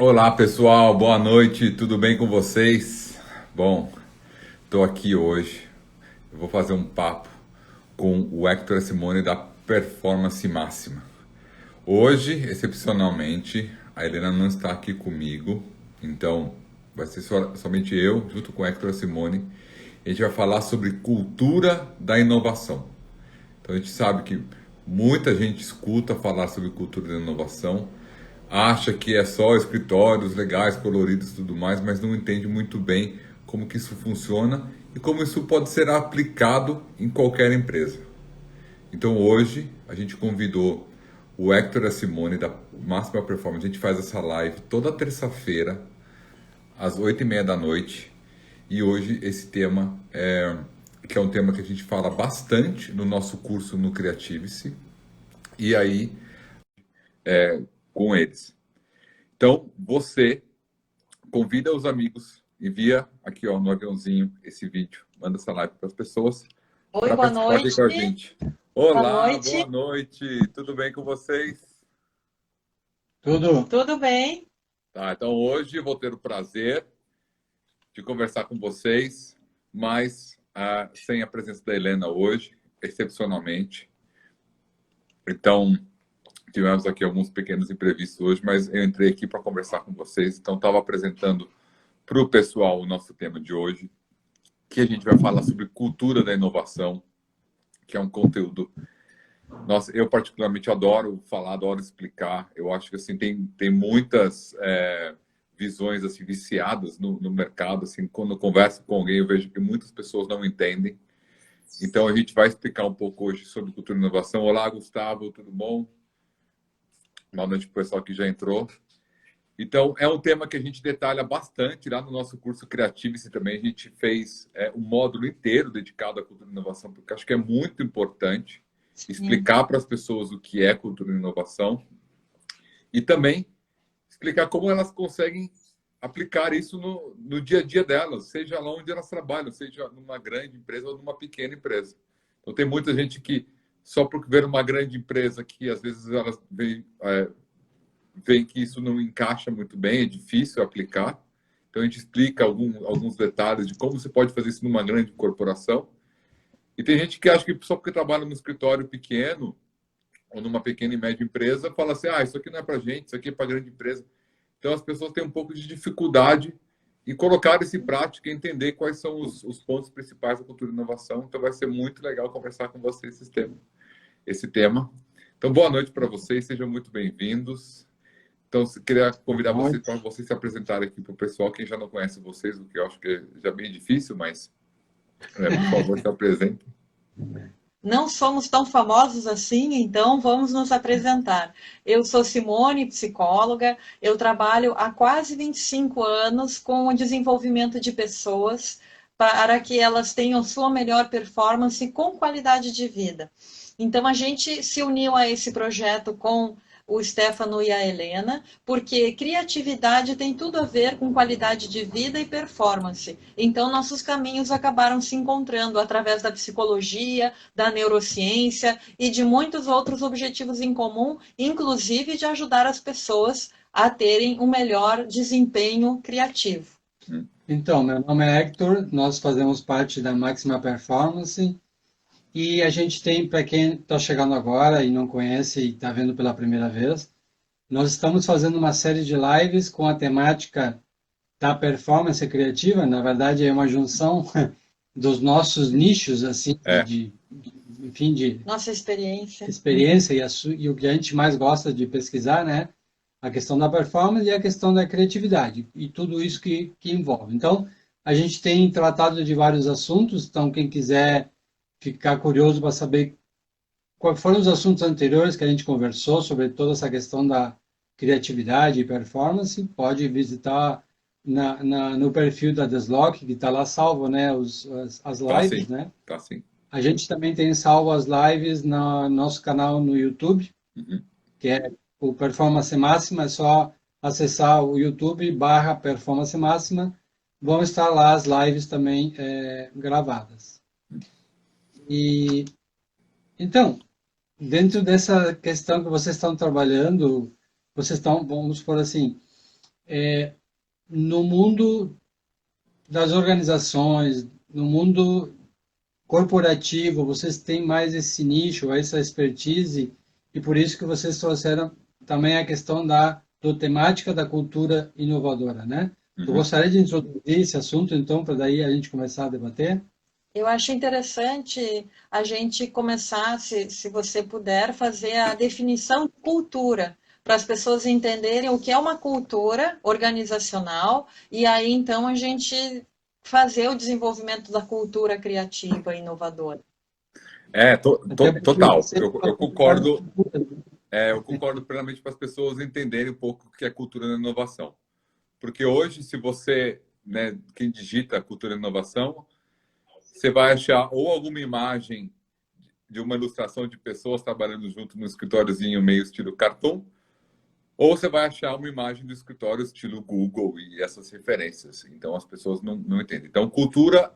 Olá pessoal, boa noite, tudo bem com vocês? Bom, estou aqui hoje, eu vou fazer um papo com o Hector Simone da Performance Máxima. Hoje, excepcionalmente, a Helena não está aqui comigo, então vai ser somente eu, junto com o Hector Simone. A gente vai falar sobre cultura da inovação. Então a gente sabe que muita gente escuta falar sobre cultura da inovação, acha que é só escritórios legais, coloridos e tudo mais, mas não entende muito bem como que isso funciona e como isso pode ser aplicado em qualquer empresa. Então hoje a gente convidou o Hector e a Simone da Máxima Performance. A gente faz essa live toda terça-feira, às 8h30 da noite. E hoje esse tema que é um tema que a gente fala bastante no nosso curso no Creativice. E aí, com eles. Então, você convida os amigos, envia aqui ó, no aviãozinho esse vídeo, manda essa live para as pessoas Oi, para boa participar aqui noite. com a gente. Boa Olá, boa noite. noite, tudo bem com vocês? Tudo. Tudo bem? Tá, então hoje eu vou ter o prazer de conversar com vocês, mas sem a presença da Helena hoje, excepcionalmente. Então, tivemos aqui alguns pequenos imprevistos hoje, mas eu entrei aqui para conversar com vocês, então estava apresentando para o pessoal o nosso tema de hoje, que a gente vai falar sobre cultura da inovação, que é um conteúdo. Nossa, eu particularmente adoro falar, adoro explicar. Eu acho que assim tem muitas visões assim viciadas no mercado. Assim, quando eu converso com alguém, eu vejo que muitas pessoas não entendem. Então a gente vai explicar um pouco hoje sobre cultura e inovação. Olá, Gustavo, tudo bom? Boa noite para o pessoal que já entrou. Então, é um tema que a gente detalha bastante lá no nosso curso Creativice também. A gente fez um módulo inteiro dedicado à cultura e inovação, porque acho que é muito importante Sim. explicar para as pessoas o que é cultura e inovação e também explicar como elas conseguem aplicar isso no dia a dia delas, seja lá onde elas trabalham, seja numa grande empresa ou numa pequena empresa. Então, tem muita gente que, só por ver uma grande empresa, que às vezes elas veem que isso não encaixa muito bem, é difícil aplicar. Então a gente explica alguns detalhes de como você pode fazer isso numa grande corporação. E tem gente que acha que só porque trabalha num escritório pequeno ou numa pequena e média empresa, fala assim, isso aqui não é para gente, isso aqui é para grande empresa. Então as pessoas têm um pouco de dificuldade em colocar isso em prática e entender quais são os pontos principais da cultura de inovação. Então vai ser muito legal conversar com vocês esse tema. Então boa noite para vocês, sejam muito bem-vindos. Então, queria convidar Boa vocês para noite. vocês se apresentarem aqui para o pessoal, quem já não conhece vocês, o que eu acho que é já bem difícil, mas, por favor, se apresentem. Não somos tão famosos assim, então vamos nos apresentar. Eu sou Simone, psicóloga. Eu trabalho há quase 25 anos com o desenvolvimento de pessoas para que elas tenham sua melhor performance com qualidade de vida. Então, a gente se uniu a esse projeto com o Stefano e a Helena, porque criatividade tem tudo a ver com qualidade de vida e performance. Então, nossos caminhos acabaram se encontrando através da psicologia, da neurociência e de muitos outros objetivos em comum, inclusive de ajudar as pessoas a terem um melhor desempenho criativo. Então, meu nome é Hector, nós fazemos parte da Máxima Performance e a gente tem, para quem está chegando agora e não conhece e está vendo pela primeira vez, nós estamos fazendo uma série de lives com a temática da performance criativa. Na verdade, é uma junção dos nossos nichos, assim, É, enfim, de Nossa experiência. experiência e o que a gente mais gosta de pesquisar, né? A questão da performance e a questão da criatividade e tudo isso que envolve. Então, a gente tem tratado de vários assuntos, então quem quiser ficar curioso para saber quais foram os assuntos anteriores que a gente conversou sobre toda essa questão da criatividade e performance, pode visitar no perfil da Deslock, que está lá salvo, né, as tá lives, sim, né? tá sim. A gente também tem salvo as lives no nosso canal no YouTube, Uhum. que é o Performance Máxima. É só acessar o YouTube barra Performance Máxima, vão estar lá as lives também gravadas. E então, dentro dessa questão que vocês estão trabalhando, vocês estão, vamos por assim, no mundo das organizações, no mundo corporativo, vocês têm mais esse nicho, essa expertise, e por isso que vocês trouxeram também a questão do temática da cultura inovadora, né? Eu Uhum. gostaria de introduzir esse assunto, então, para daí a gente começar a debater. Eu acho interessante a gente começar, se você puder, fazer a definição de cultura, para as pessoas entenderem o que é uma cultura organizacional, e aí então a gente fazer o desenvolvimento da cultura criativa e inovadora. Até porque Total. sempre Eu concordo plenamente para as pessoas entenderem um pouco o que é cultura da inovação. Porque hoje, se você, né, quem digita cultura e inovação, você vai achar ou alguma imagem de uma ilustração de pessoas trabalhando junto no escritóriozinho meio estilo cartoon, ou você vai achar uma imagem do escritório estilo Google e essas referências. Então, as pessoas não entendem. Então, cultura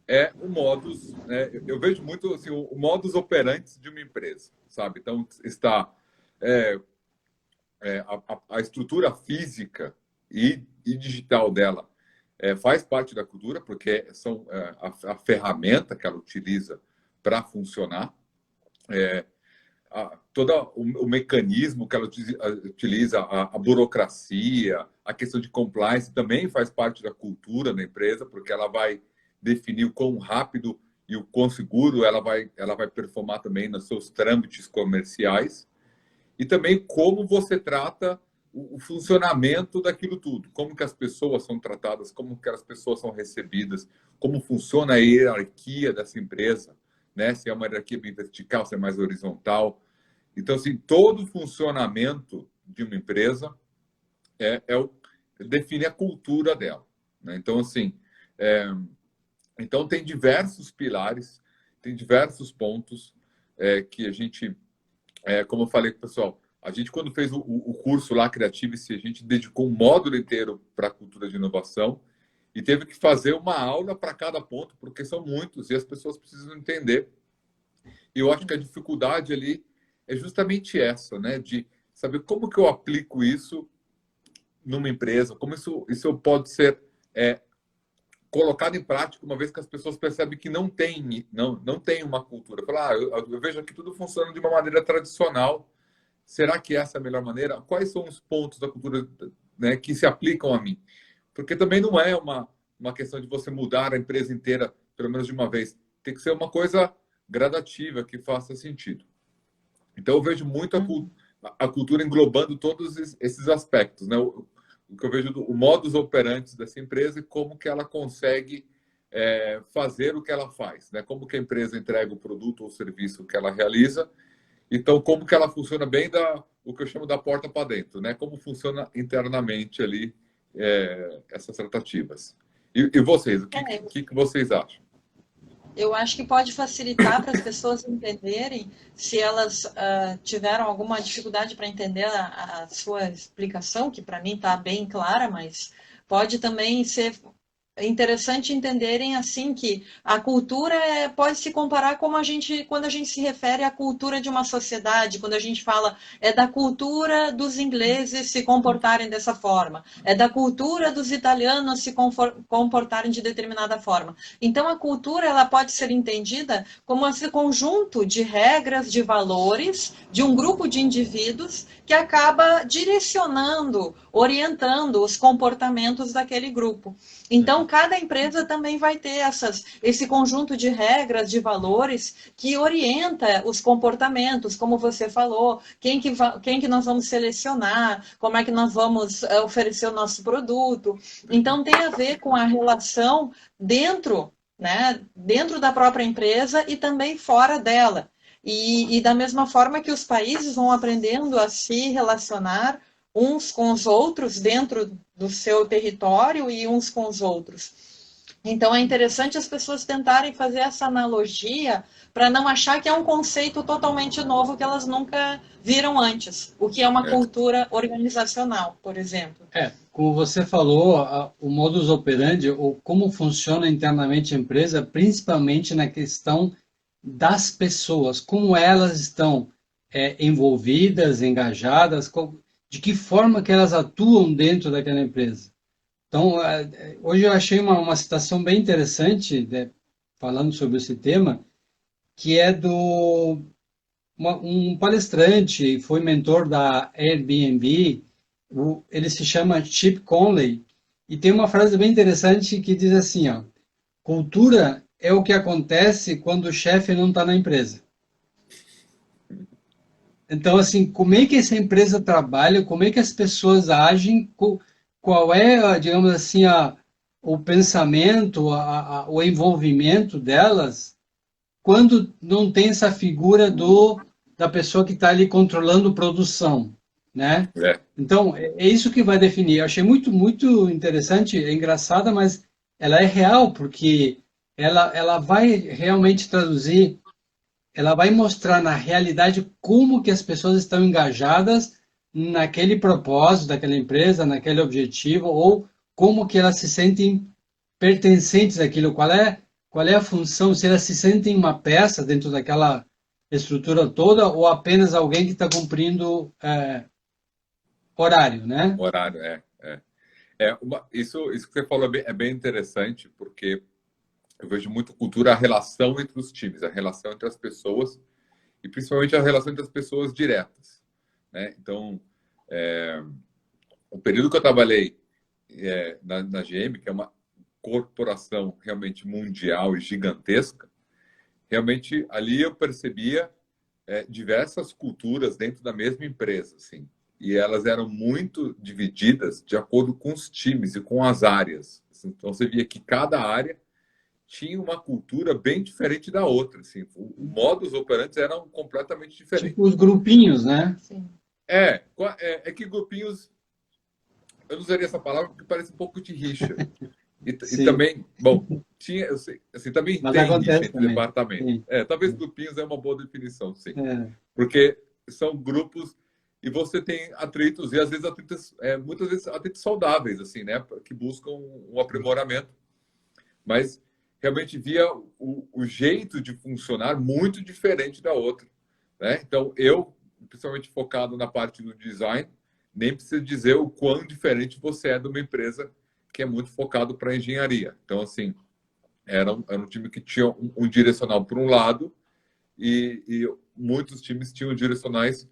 é o modus, né? Eu vejo muito assim, o modus operandi de uma empresa, sabe? Então, está é, a estrutura física e digital dela faz parte da cultura, porque são a ferramenta que ela utiliza para funcionar, todo o mecanismo que ela utiliza, a burocracia, a questão de compliance também faz parte da cultura da empresa, porque ela vai definir o quão rápido e o quão seguro ela vai performar também nos seus trâmites comerciais. E também como você trata o funcionamento daquilo tudo, como que as pessoas são tratadas, como que as pessoas são recebidas, como funciona a hierarquia dessa empresa, né? Se é uma hierarquia bem vertical, se é mais horizontal. Então, assim, todo o funcionamento de uma empresa define a cultura dela, né? Então, assim, então tem diversos pilares, tem diversos pontos que a gente como eu falei com o pessoal, a gente, quando fez o curso lá, Creative-se, a gente dedicou um módulo inteiro para a cultura de inovação e teve que fazer uma aula para cada ponto, porque são muitos e as pessoas precisam entender. E eu acho que a dificuldade ali é justamente essa, né? De saber como que eu aplico isso numa empresa, como isso pode ser colocado em prática, uma vez que as pessoas percebem que não tem uma cultura. Falar, eu vejo que tudo funciona de uma maneira tradicional. Será que essa é a melhor maneira? Quais são os pontos da cultura, né, que se aplicam a mim? Porque também não é uma questão de você mudar a empresa inteira, pelo menos de uma vez. Tem que ser uma coisa gradativa, que faça sentido. Então, eu vejo muito a cultura englobando todos esses aspectos, né? O que eu vejo o modus operandi dessa empresa e como que ela consegue fazer o que ela faz, né? Como que a empresa entrega o produto ou serviço que ela realiza. Então, como que ela funciona bem o que eu chamo da porta para dentro, né? Como funciona internamente ali essas tratativas. E vocês, que vocês acham? Eu acho que pode facilitar para as pessoas entenderem, se elas tiveram alguma dificuldade para entender a sua explicação, que para mim está bem clara, mas pode também ser interessante entenderem assim que a cultura pode se comparar como quando a gente se refere à cultura de uma sociedade, quando a gente fala da cultura dos ingleses se comportarem dessa forma, é da cultura dos italianos se comportarem de determinada forma. Então a cultura ela pode ser entendida como esse conjunto de regras, de valores de um grupo de indivíduos que acaba direcionando, orientando os comportamentos daquele grupo. Então, cada empresa também vai ter esse conjunto de regras, de valores que orienta os comportamentos, como você falou, quem que nós vamos selecionar, como é que nós vamos oferecer o nosso produto. Então, tem a ver com a relação dentro, né, dentro da própria empresa e também fora dela. E da mesma forma que os países vão aprendendo a se relacionar uns com os outros dentro do seu território e uns com os outros. Então é interessante as pessoas tentarem fazer essa analogia para não achar que é um conceito totalmente novo que elas nunca viram antes, o que é uma cultura organizacional, por exemplo. Como você falou, o modus operandi, ou como funciona internamente a empresa, principalmente na questão das pessoas, como elas estão envolvidas, engajadas, de que forma que elas atuam dentro daquela empresa. Então, hoje eu achei uma citação bem interessante, né, falando sobre esse tema, que é um palestrante, foi mentor da Airbnb, ele se chama Chip Conley, e tem uma frase bem interessante que diz assim, ó, cultura é o que acontece quando o chefe não está na empresa. Então, assim, como é que essa empresa trabalha, como é que as pessoas agem, qual é, digamos assim, o pensamento, o envolvimento delas, quando não tem essa figura da pessoa que está ali controlando produção, né? É, Então, é isso que vai definir. Eu achei muito, muito interessante, é engraçada, mas ela é real, porque ela vai realmente traduzir, ela vai mostrar na realidade como que as pessoas estão engajadas naquele propósito daquela empresa, naquele objetivo, ou como que elas se sentem pertencentes àquilo, qual é a função, se elas se sentem uma peça dentro daquela estrutura toda ou apenas alguém que está cumprindo horário, né? horário, isso que você falou é bem interessante, porque eu vejo muito cultura, a relação entre os times, a relação entre as pessoas, e principalmente a relação entre as pessoas diretas, né? Então, o período que eu trabalhei na GM, que é uma corporação realmente mundial e gigantesca, realmente ali eu percebia diversas culturas dentro da mesma empresa, assim, e elas eram muito divididas de acordo com os times e com as áreas. Então você via que cada área tinha uma cultura bem diferente da outra, assim, o modus operandi eram completamente diferentes. Tipo os grupinhos, né? Sim. É que grupinhos, eu não usaria essa palavra porque parece um pouco de rixa. E Sim, também, bom, tinha, eu sei, assim, também mas tem rixa acontece entre também. departamentos. Sim. Talvez grupinhos é uma boa definição, sim. É, Porque são grupos e você tem atritos, e às vezes atritos, muitas vezes atritos saudáveis, assim, né? Que buscam um aprimoramento. Mas realmente via o jeito de funcionar muito diferente da outra, né? Então, eu, principalmente focado na parte do design, nem preciso dizer o quão diferente você é de uma empresa que é muito focado para engenharia. Então, assim, era um time que tinha um direcional por um lado e muitos times tinham direcionais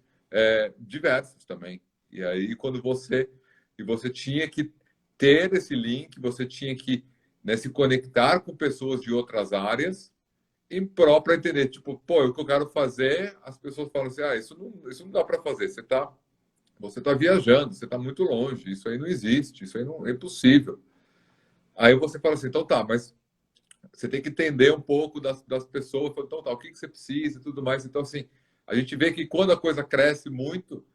diversos também. E aí, você tinha que ter esse link, você tinha que, né, se conectar com pessoas de outras áreas em prol para entender, tipo, pô, o que eu quero fazer, as pessoas falam assim, isso não dá para fazer, você tá viajando, você está muito longe, isso aí não existe, isso aí não é impossível. Aí você fala assim, então tá, mas você tem que entender um pouco das pessoas, então tá, o que você precisa e tudo mais. Então, assim, a gente vê que quando a coisa cresce muito,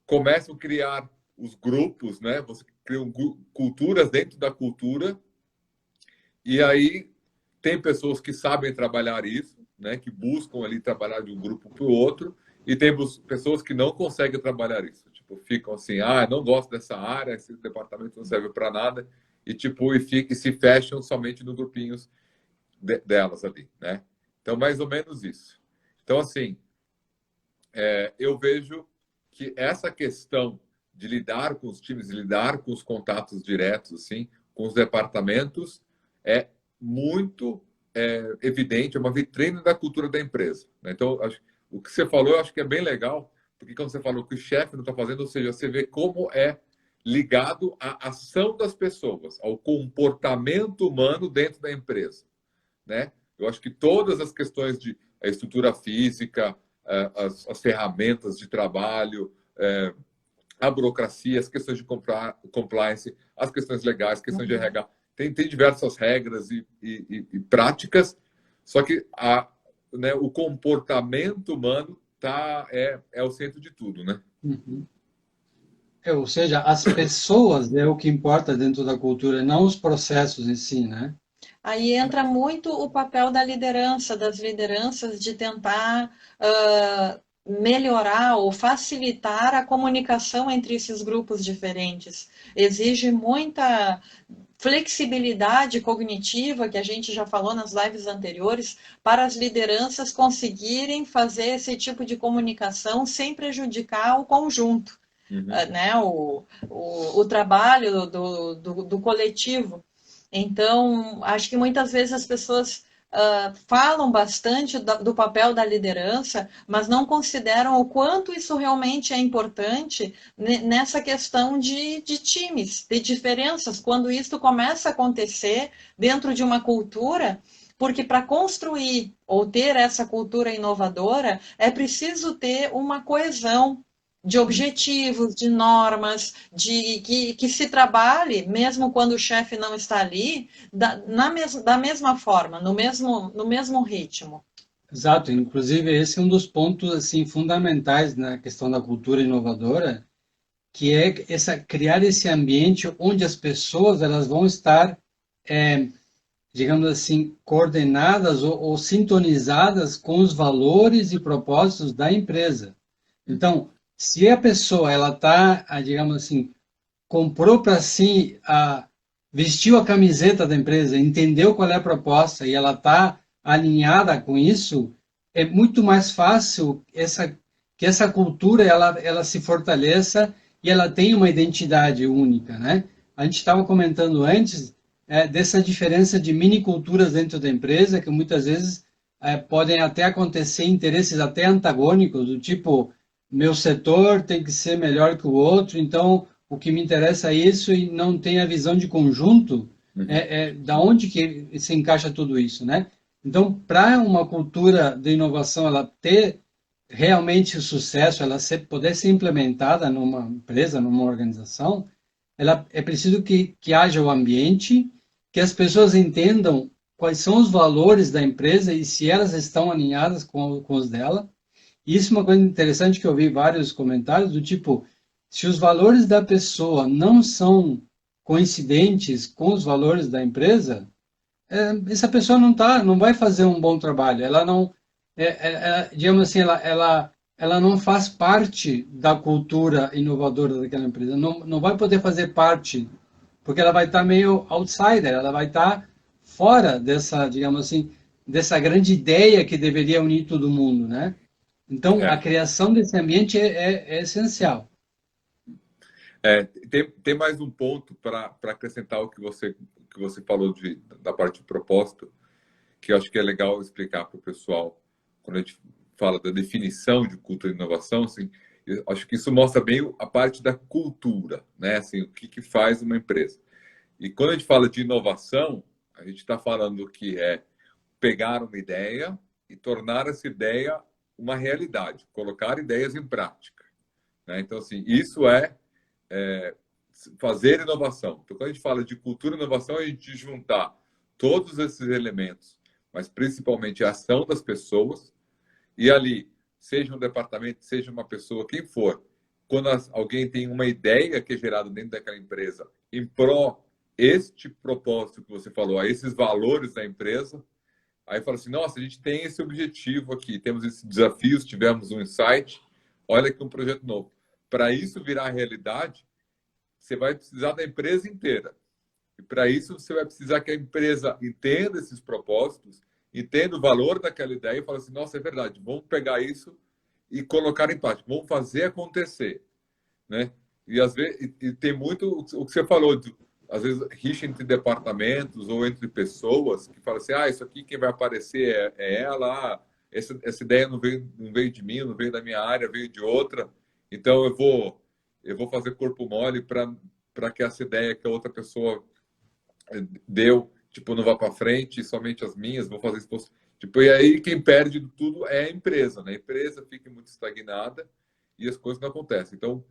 começam a criar os grupos, né? Você cria culturas dentro da cultura, e aí tem pessoas que sabem trabalhar isso, né? Que buscam ali trabalhar de um grupo para o outro, e tem pessoas que não conseguem trabalhar isso. Tipo, ficam assim, não gosto dessa área, esse departamento não serve para nada, e tipo, e se fecham somente nos grupinhos delas ali, né? Então, mais ou menos isso. Então, assim, eu vejo que essa questão de lidar com os times, de lidar com os contatos diretos, assim, com os departamentos, é muito evidente, é uma vitrine da cultura da empresa, né? Então, o que você falou, eu acho que é bem legal, porque quando você falou que o chefe não está fazendo, ou seja, você vê como é ligado à ação das pessoas, ao comportamento humano dentro da empresa, né? Eu acho que todas as questões de a estrutura física, as ferramentas de trabalho, a burocracia, as questões de compliance, as questões legais, questões de RH, tem diversas regras e práticas, só que né, o comportamento humano é o centro de tudo, né? uhum. Ou seja, as pessoas é o que importa dentro da cultura, não os processos em si, né? Aí entra muito o papel da liderança, das lideranças, de tentar melhorar ou facilitar a comunicação entre esses grupos diferentes. Exige muita flexibilidade cognitiva, que a gente já falou nas lives anteriores, para as lideranças conseguirem fazer esse tipo de comunicação sem prejudicar o conjunto. Uhum. né, o trabalho do coletivo. Então, acho que muitas vezes as pessoas falam bastante do papel da liderança, mas não consideram o quanto isso realmente é importante nessa questão de times, de diferenças, quando isso começa a acontecer dentro de uma cultura, porque para construir ou ter essa cultura inovadora, é preciso ter uma coesão de objetivos, de normas, de que se trabalhe, mesmo quando o chefe não está ali, da mesma forma, no mesmo ritmo. Exato, inclusive esse é um dos pontos assim fundamentais na questão da cultura inovadora, que é criar esse ambiente onde as pessoas elas vão estar, digamos assim, coordenadas ou sintonizadas com os valores e propósitos da empresa. Então, se a pessoa ela está, digamos assim, comprou para si, vestiu a camiseta da empresa, entendeu qual é a proposta e ela está alinhada com isso, é muito mais fácil que essa cultura ela se fortaleça e ela tenha uma identidade única, né? A gente estava comentando antes dessa diferença de mini culturas dentro da empresa, que muitas vezes podem até acontecer interesses até antagônicos, do tipo, meu setor tem que ser melhor que o outro, então o que me interessa é isso e não tem a visão de conjunto, Uhum. da onde que se encaixa tudo isso, né? Então, para uma cultura de inovação ela ter realmente sucesso, poder ser implementada numa empresa, numa organização, ela é preciso que haja o ambiente, que as pessoas entendam quais são os valores da empresa e se elas estão alinhadas com os dela. E isso é uma coisa interessante que eu vi vários comentários do tipo, se os valores da pessoa não são coincidentes com os valores da empresa, essa pessoa não vai fazer um bom trabalho. Ela não, digamos assim, ela não faz parte da cultura inovadora daquela empresa. Não vai poder fazer parte, porque ela vai estar meio outsider. Ela vai estar fora dessa, digamos assim, dessa grande ideia que deveria unir todo mundo, né? Então, a É. criação desse ambiente é essencial. Tem mais um ponto para acrescentar o que você falou da parte de propósito, que eu acho que é legal explicar para o pessoal quando a gente fala da definição de cultura e inovação. Assim, eu acho que isso mostra bem a parte da cultura, né? Assim, o que faz uma empresa. E quando a gente fala de inovação, a gente está falando que é pegar uma ideia e tornar essa ideia uma realidade, colocar ideias em prática, né? Então, assim, isso é fazer inovação. Então, quando a gente fala de cultura e inovação, é a gente juntar todos esses elementos, mas principalmente a ação das pessoas, e ali, seja um departamento, seja uma pessoa, quem for, quando alguém tem uma ideia que é gerada dentro daquela empresa em pró este propósito que você falou, a esses valores da empresa, aí fala assim, nossa, a gente tem esse objetivo aqui, temos esses desafios, tivemos um insight, olha aqui um projeto novo. Para isso virar realidade, você vai precisar da empresa inteira. E para isso você vai precisar que a empresa entenda esses propósitos, entenda o valor daquela ideia e fale assim, nossa, é verdade, vamos pegar isso e colocar em prática, vamos fazer acontecer, né? E às vezes e tem muito o que você falou, às vezes rixa entre departamentos ou entre pessoas que falam assim, isso aqui quem vai aparecer é ela, essa ideia não veio de mim, não veio da minha área, veio de outra, então eu vou fazer corpo mole para que essa ideia que a outra pessoa deu, tipo, não vá para frente, somente as minhas, vou fazer isso. Tipo, e aí quem perde tudo é a empresa, né? A empresa fica muito estagnada e as coisas não acontecem. Então,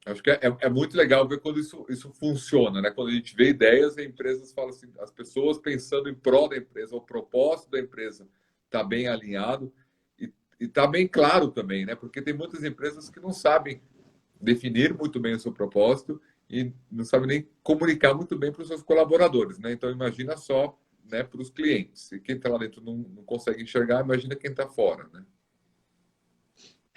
acho que é muito legal ver quando isso funciona, né? Quando a gente vê ideias e empresas falam assim, as pessoas pensando em prol da empresa, o propósito da empresa está bem alinhado e está bem claro também, né? Porque tem muitas empresas que não sabem definir muito bem o seu propósito e não sabem nem comunicar muito bem para os seus colaboradores, né? Então imagina só, né, para os clientes. E quem está lá dentro não consegue enxergar, imagina quem está fora, né?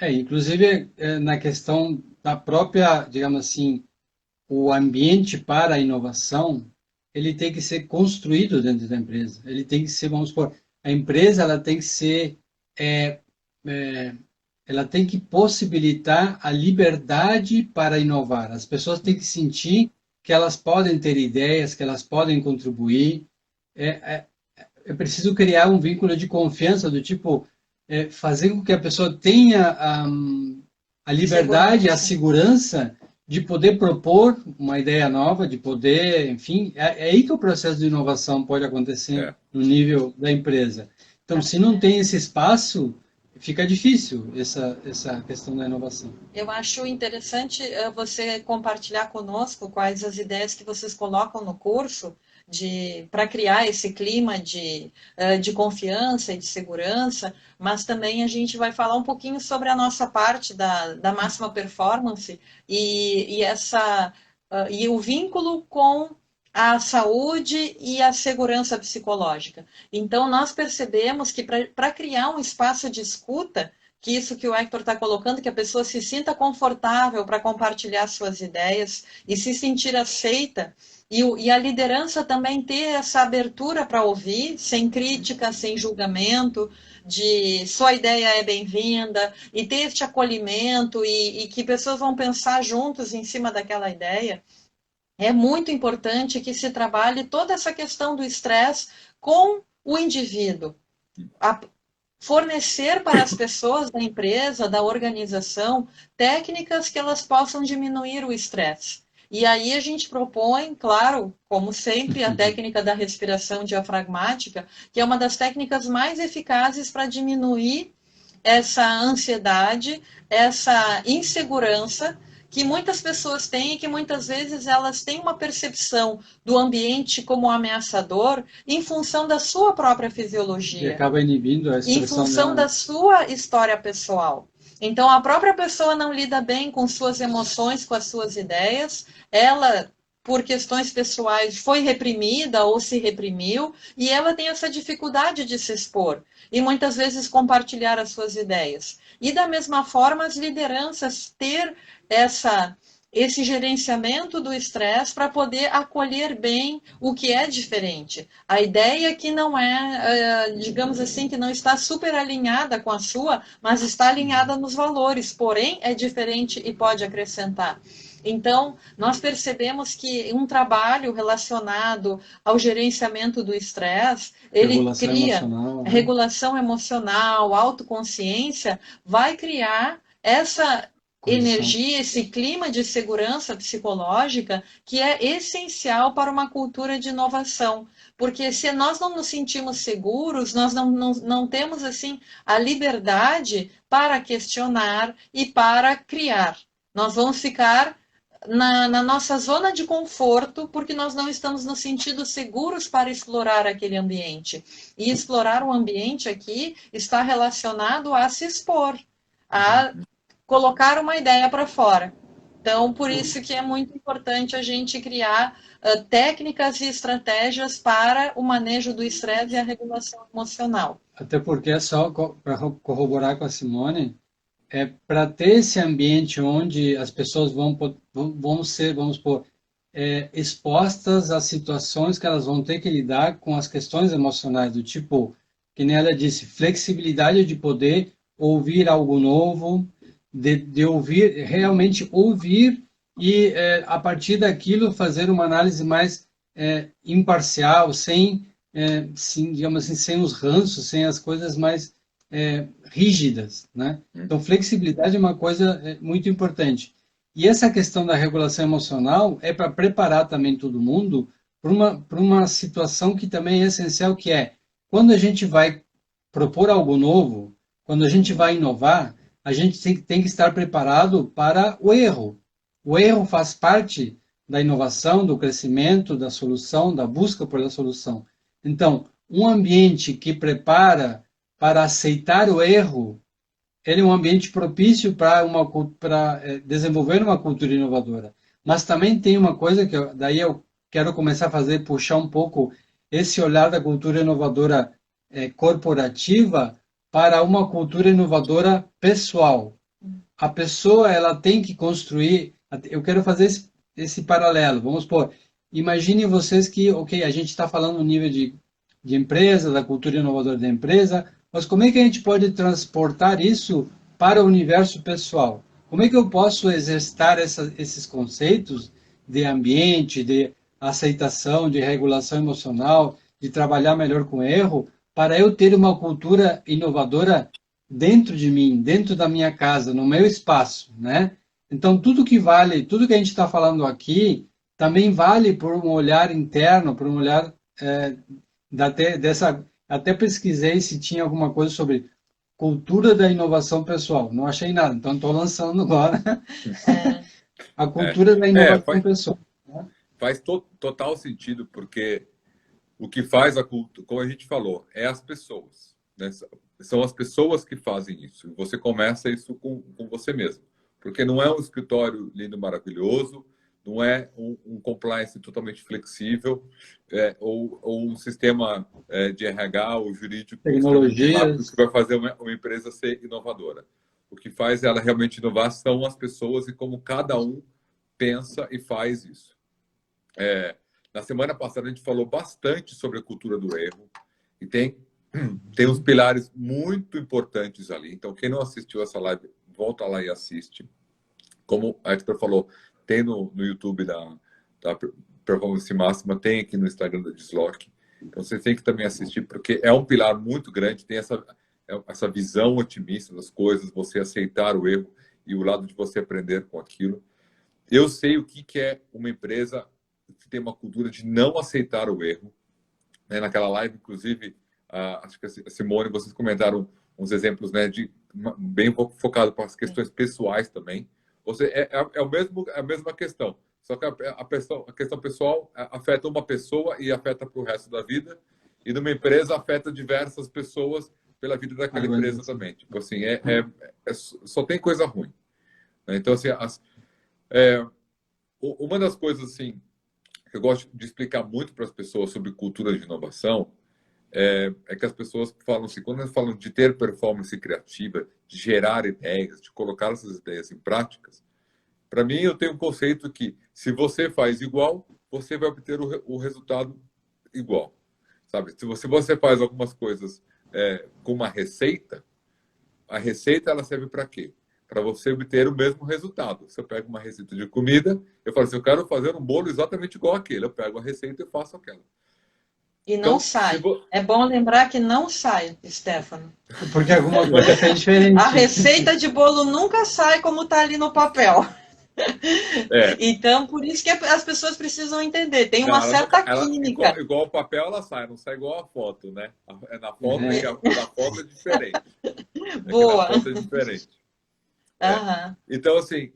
Inclusive, na questão da própria, digamos assim, o ambiente para a inovação, ele tem que ser construído dentro da empresa. Ele tem que ser, vamos supor, a empresa ela tem que ser, ela tem que possibilitar a liberdade para inovar. As pessoas têm que sentir que elas podem ter ideias, que elas podem contribuir. É preciso criar um vínculo de confiança do tipo, fazer com que a pessoa tenha a liberdade, a segurança de poder propor uma ideia nova, de poder, enfim, é aí que o processo de inovação pode acontecer no nível da empresa. Então, se não tem esse espaço, fica difícil essa questão da inovação. Eu acho interessante você compartilhar conosco quais as ideias que vocês colocam no curso para criar esse clima de confiança e de segurança, mas também a gente vai falar um pouquinho sobre a nossa parte da máxima performance e o vínculo com a saúde e a segurança psicológica. Então, nós percebemos que para criar um espaço de escuta, que isso que o Hector está colocando, que a pessoa se sinta confortável para compartilhar suas ideias e se sentir aceita, e a liderança também ter essa abertura para ouvir, sem crítica, sem julgamento, de sua ideia é bem-vinda, e ter este acolhimento, e que pessoas vão pensar juntos em cima daquela ideia. É muito importante que se trabalhe toda essa questão do estresse com o indivíduo. Fornecer para as pessoas da empresa, da organização, técnicas que elas possam diminuir o estresse. E aí a gente propõe, claro, como sempre, a técnica da respiração diafragmática, que é uma das técnicas mais eficazes para diminuir essa ansiedade, essa insegurança que muitas pessoas têm e que muitas vezes elas têm uma percepção do ambiente como ameaçador em função da sua própria fisiologia. E acaba inibindo a expressão em função da sua história pessoal. Então, a própria pessoa não lida bem com suas emoções, com as suas ideias, ela, por questões pessoais, foi reprimida ou se reprimiu, e ela tem essa dificuldade de se expor, e muitas vezes compartilhar as suas ideias. E, da mesma forma, as lideranças ter esse gerenciamento do estresse para poder acolher bem o que é diferente. A ideia que não é, digamos assim, que não está super alinhada com a sua, mas está alinhada nos valores, porém é diferente e pode acrescentar. Então, nós percebemos que um trabalho relacionado ao gerenciamento do estresse, ele cria regulação emocional, autoconsciência, vai criar essa energia, esse clima de segurança psicológica que é essencial para uma cultura de inovação. Porque se nós não nos sentimos seguros, nós não temos assim a liberdade para questionar e para criar. Nós vamos ficar na nossa zona de conforto, porque nós não estamos nos sentindo seguros para explorar aquele ambiente. E explorar o ambiente aqui está relacionado a se expor, a colocar uma ideia para fora. Então, por isso que é muito importante a gente criar técnicas e estratégias para o manejo do estresse e a regulação emocional. Até porque, só para corroborar com a Simone, para ter esse ambiente onde as pessoas vão ser, vamos supor, expostas a situações que elas vão ter que lidar com as questões emocionais, do tipo, que nem ela disse, flexibilidade de poder ouvir algo novo, de ouvir, realmente ouvir e, a partir daquilo, fazer uma análise mais imparcial, sem, digamos assim, sem os ranços, sem as coisas mais rígidas, né? Então, flexibilidade é uma coisa muito importante. E essa questão da regulação emocional é para preparar também todo mundo para uma situação que também é essencial, que é, quando a gente vai propor algo novo, quando a gente vai inovar, a gente tem que estar preparado para o erro. O erro faz parte da inovação, do crescimento, da solução, da busca por a solução. Então, um ambiente que prepara para aceitar o erro, ele é um ambiente propício para desenvolver uma cultura inovadora. Mas também tem uma coisa que daí eu quero começar a fazer, puxar um pouco esse olhar da cultura inovadora corporativa para uma cultura inovadora pessoal. A pessoa, ela tem que construir, eu quero fazer esse paralelo, vamos supor, imaginem vocês que, ok, a gente está falando no nível de empresa, da cultura inovadora da empresa, mas como é que a gente pode transportar isso para o universo pessoal. Como é que eu posso exercitar esses conceitos de ambiente, de aceitação, de regulação emocional, de trabalhar melhor com erro, para eu ter uma cultura inovadora dentro de mim, dentro da minha casa, no meu espaço, né? Então, tudo que vale, tudo que a gente está falando aqui, também vale por um olhar interno, por um olhar até pesquisei se tinha alguma coisa sobre cultura da inovação pessoal. Não achei nada, então estou lançando agora a É, cultura da é, inovação faz, pessoal. Né? total sentido, porque o que faz a cultura, como a gente falou, é as pessoas, né? São as pessoas que fazem isso. E você começa isso com você mesmo. Porque não é um escritório lindo, maravilhoso, não é um compliance totalmente flexível, ou um sistema de RH ou jurídico extremamente rápido que Tecnologias, vai fazer uma empresa ser inovadora. O que faz ela realmente inovar são as pessoas e como cada um pensa e faz isso. Na semana passada a gente falou bastante sobre a cultura do erro e tem uns pilares muito importantes ali. Então, quem não assistiu essa live, volta lá e assiste. Como a Hector falou, tem no YouTube da Performance Máxima, tem aqui no Instagram da Dislock. Então, você tem que também assistir, porque é um pilar muito grande, tem essa visão otimista das coisas, você aceitar o erro e o lado de você aprender com aquilo. Eu sei o que é uma empresa que tem uma cultura de não aceitar o erro. Né? Naquela live, inclusive, acho que a Simone, vocês comentaram uns exemplos, né, bem focado para as questões pessoais também. Ou seja, é a mesma questão. Só que a questão pessoal afeta uma pessoa e afeta para o resto da vida. E numa empresa afeta diversas pessoas pela vida daquela empresa também. Tipo assim, só tem coisa ruim. Né? Então, assim, uma das coisas assim que eu gosto de explicar muito para as pessoas sobre cultura de inovação é que as pessoas falam assim, quando elas falam de ter performance criativa, de gerar ideias, de colocar essas ideias em práticas, para mim eu tenho um conceito que se você faz igual, você vai obter o resultado igual, sabe? Se você faz algumas coisas com uma receita, a receita ela serve para quê? Para você obter o mesmo resultado. Se eu pego uma receita de comida, eu falo assim, eu quero fazer um bolo exatamente igual aquele. Eu pego a receita e faço aquela. E não Então, sai. É bom lembrar que não sai, Stefano. porque alguma coisa é diferente. A receita de bolo nunca sai como está ali no papel. Então, por isso que as pessoas precisam entender. Tem uma certa química. Igual o papel, ela sai, não sai igual a foto, né? Na foto, na foto é diferente. Boa. Na foto é diferente. Então, assim,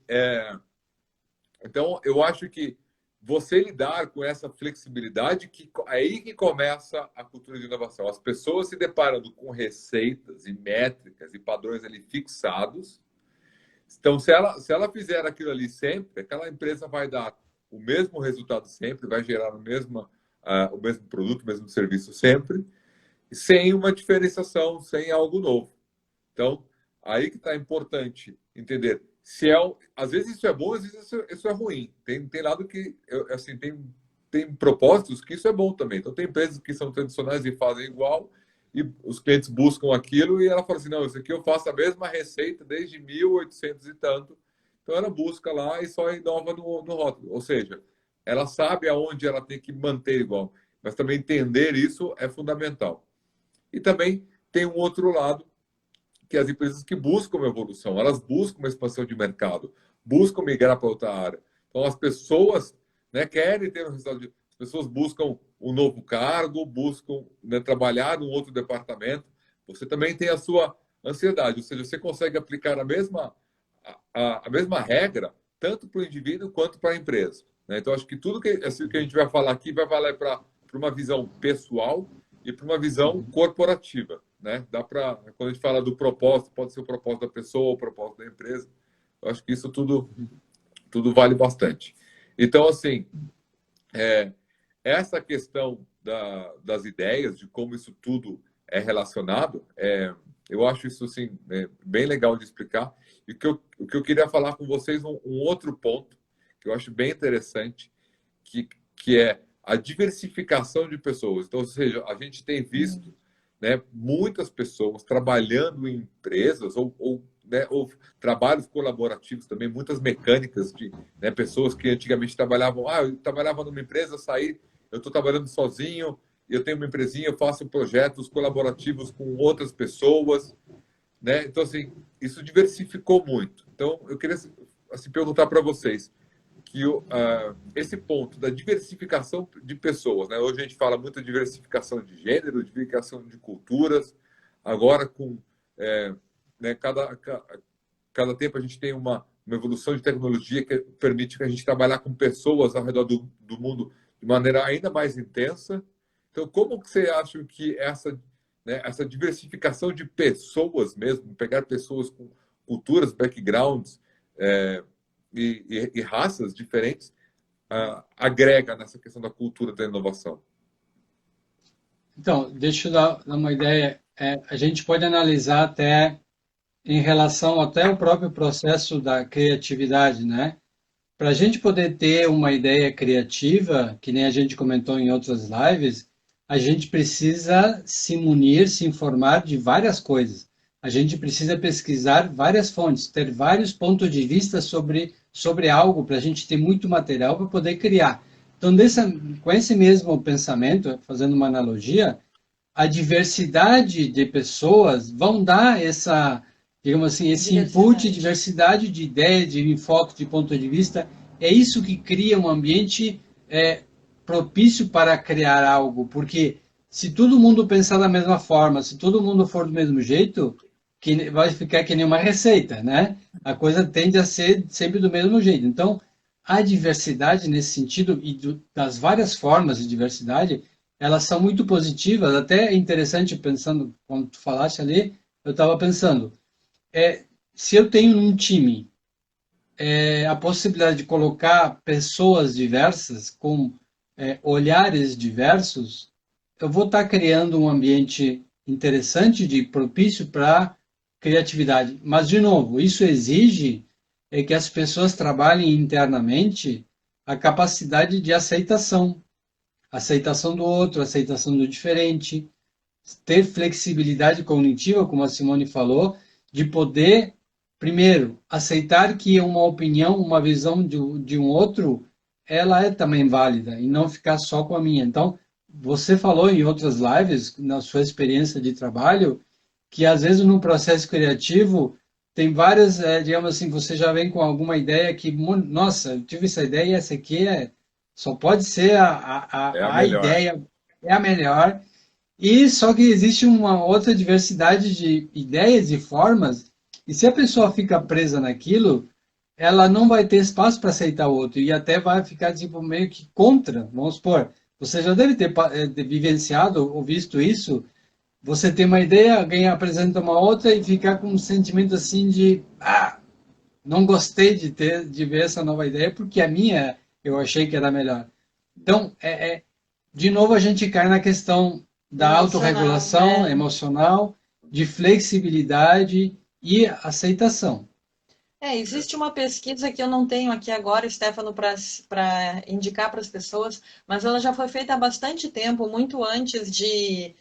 então eu acho que você lidar com essa flexibilidade, é aí que começa a cultura de inovação. As pessoas se deparando com receitas e métricas e padrões ali fixados. Então, se ela fizer aquilo ali sempre, aquela empresa vai dar o mesmo resultado sempre, vai gerar o mesmo produto, o mesmo serviço sempre, sem uma diferenciação, sem algo novo. Então, aí que está importante entender. Às vezes isso é bom, às vezes isso é ruim. Tem lado que, assim, tem propósitos que isso é bom também. Então, tem empresas que são tradicionais e fazem igual, e os clientes buscam aquilo, e ela fala assim, não, isso aqui eu faço a mesma receita desde 1800 e tanto. Então, ela busca lá e só inova no rótulo. Ou seja, ela sabe aonde ela tem que manter igual. Mas também entender isso é fundamental. E também tem um outro lado, que as empresas que buscam uma evolução, elas buscam uma expansão de mercado, buscam migrar para outra área. Então, as pessoas, né, querem ter um resultado. As pessoas buscam um novo cargo, buscam, né, trabalhar num outro departamento. Você também tem a sua ansiedade, ou seja, você consegue aplicar a mesma regra tanto para o indivíduo quanto para a empresa. Né? Então, acho que tudo que a gente vai falar aqui vai valer para uma visão pessoal e para uma visão corporativa. Né? Quando a gente fala do propósito, pode ser o propósito da pessoa, o propósito da empresa. Eu acho que isso tudo vale bastante. Então, assim, essa questão das ideias, de como isso tudo é relacionado, eu acho isso assim, bem legal de explicar. E o que eu queria falar com vocês, um outro ponto que eu acho bem interessante, que é a diversificação de pessoas. Então, ou seja, a gente tem visto, né, muitas pessoas trabalhando em empresas ou né, ou trabalhos colaborativos também, muitas mecânicas de, né, pessoas que antigamente trabalhavam, eu trabalhava numa empresa, saí, eu estou trabalhando sozinho, eu tenho uma empresinha, eu faço projetos colaborativos com outras pessoas, né? Então, assim, isso diversificou muito. Então, eu queria assim, perguntar para vocês que esse ponto da diversificação de pessoas, né? Hoje a gente fala muito de diversificação de gênero, diversificação de culturas, agora com né, cada tempo a gente tem uma evolução de tecnologia que permite que a gente trabalhar com pessoas ao redor do mundo de maneira ainda mais intensa. Então, como que você acha que né, essa diversificação de pessoas mesmo, pegar pessoas com culturas, backgrounds e raças diferentes, agrega nessa questão da cultura da inovação? Então, deixa eu dar uma ideia. A gente pode analisar até em relação até ao próprio processo da criatividade, né? Para a gente poder ter uma ideia criativa, que nem a gente comentou em outras lives, a gente precisa se munir, se informar de várias coisas. A gente precisa pesquisar várias fontes, ter vários pontos de vista sobre algo, para a gente ter muito material para poder criar. Então, com esse mesmo pensamento, fazendo uma analogia, a diversidade de pessoas vão dar essa, digamos assim, esse input, diversidade de ideias, de enfoque, de ponto de vista. É isso que cria um ambiente propício para criar algo, porque se todo mundo pensar da mesma forma, se todo mundo for do mesmo jeito, que vai ficar que nem uma receita, né? A coisa tende a ser sempre do mesmo jeito. Então, a diversidade nesse sentido e das várias formas de diversidade, elas são muito positivas. Até é interessante pensando, quando tu falaste ali, eu estava pensando, se eu tenho num time a possibilidade de colocar pessoas diversas com olhares diversos, eu vou estar criando um ambiente interessante, de propício para criatividade. Mas, de novo, isso exige que as pessoas trabalhem internamente a capacidade de aceitação do outro, aceitação do diferente, ter flexibilidade cognitiva, como a Simone falou, de poder, primeiro, aceitar que uma opinião, uma visão de um outro, ela é também válida e não ficar só com a minha. Então, você falou em outras lives, na sua experiência de trabalho, que às vezes no processo criativo tem várias, digamos assim, você já vem com alguma ideia que, nossa, eu tive essa ideia e essa aqui só pode ser a melhor. ideia, é a melhor. E só que existe uma outra diversidade de ideias e formas, e se a pessoa fica presa naquilo, ela não vai ter espaço para aceitar o outro, e até vai ficar tipo, meio que contra. Vamos supor, você já deve ter vivenciado ou visto isso. Você tem uma ideia, alguém apresenta uma outra e ficar com um sentimento assim de não gostei de ver essa nova ideia porque a minha eu achei que era melhor. Então, de novo a gente cai na questão da autorregulação emocional, de flexibilidade e aceitação. Existe uma pesquisa que eu não tenho aqui agora, Stefano, para indicar para as pessoas, mas ela já foi feita há bastante tempo, muito antes de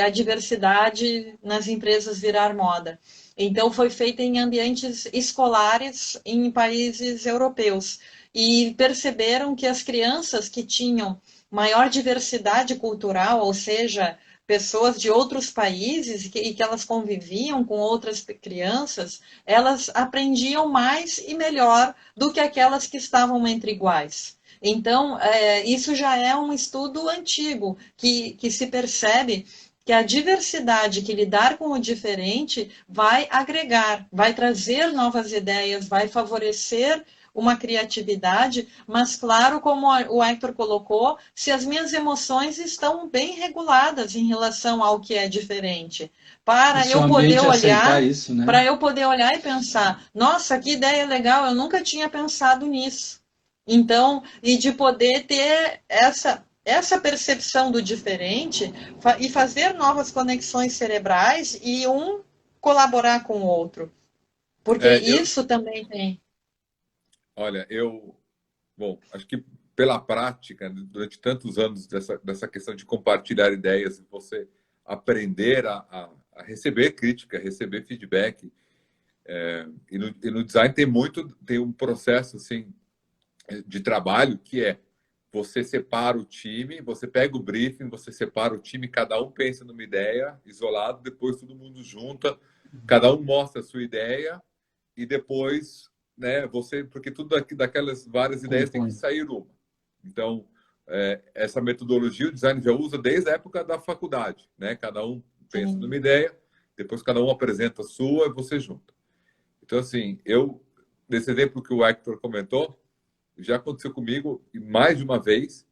a diversidade nas empresas virar moda. Então, foi feita em ambientes escolares em países europeus. E perceberam que as crianças que tinham maior diversidade cultural, ou seja, pessoas de outros países e que elas conviviam com outras crianças, elas aprendiam mais e melhor do que aquelas que estavam entre iguais. Então, isso já é um estudo antigo, que se percebe que a diversidade, que lidar com o diferente, vai agregar, vai trazer novas ideias, vai favorecer uma criatividade, mas claro, como o Hector colocou, se as minhas emoções estão bem reguladas em relação ao que é diferente. Para eu poder olhar, isso, né? para eu poder olhar e pensar, nossa, que ideia legal, eu nunca tinha pensado nisso. Então, e de poder ter essa percepção do diferente e fazer novas conexões cerebrais e um colaborar com o outro. Porque isso também tem. Olha, bom, acho que pela prática, durante tantos anos dessa questão de compartilhar ideias, você aprender a receber crítica, receber feedback E no design tem um processo assim de trabalho que é você separa o time, você pega o briefing, você separa o time, cada um pensa numa ideia isolado, depois todo mundo junta, cada um mostra a sua ideia e depois, né, porque tudo daquelas várias ideias tem que sair uma. Então, essa metodologia o design já usa desde a época da faculdade, né? Cada um pensa numa ideia, depois cada um apresenta a sua e você junta. Então, assim, nesse exemplo que o Hector comentou, já aconteceu comigo mais de uma vez,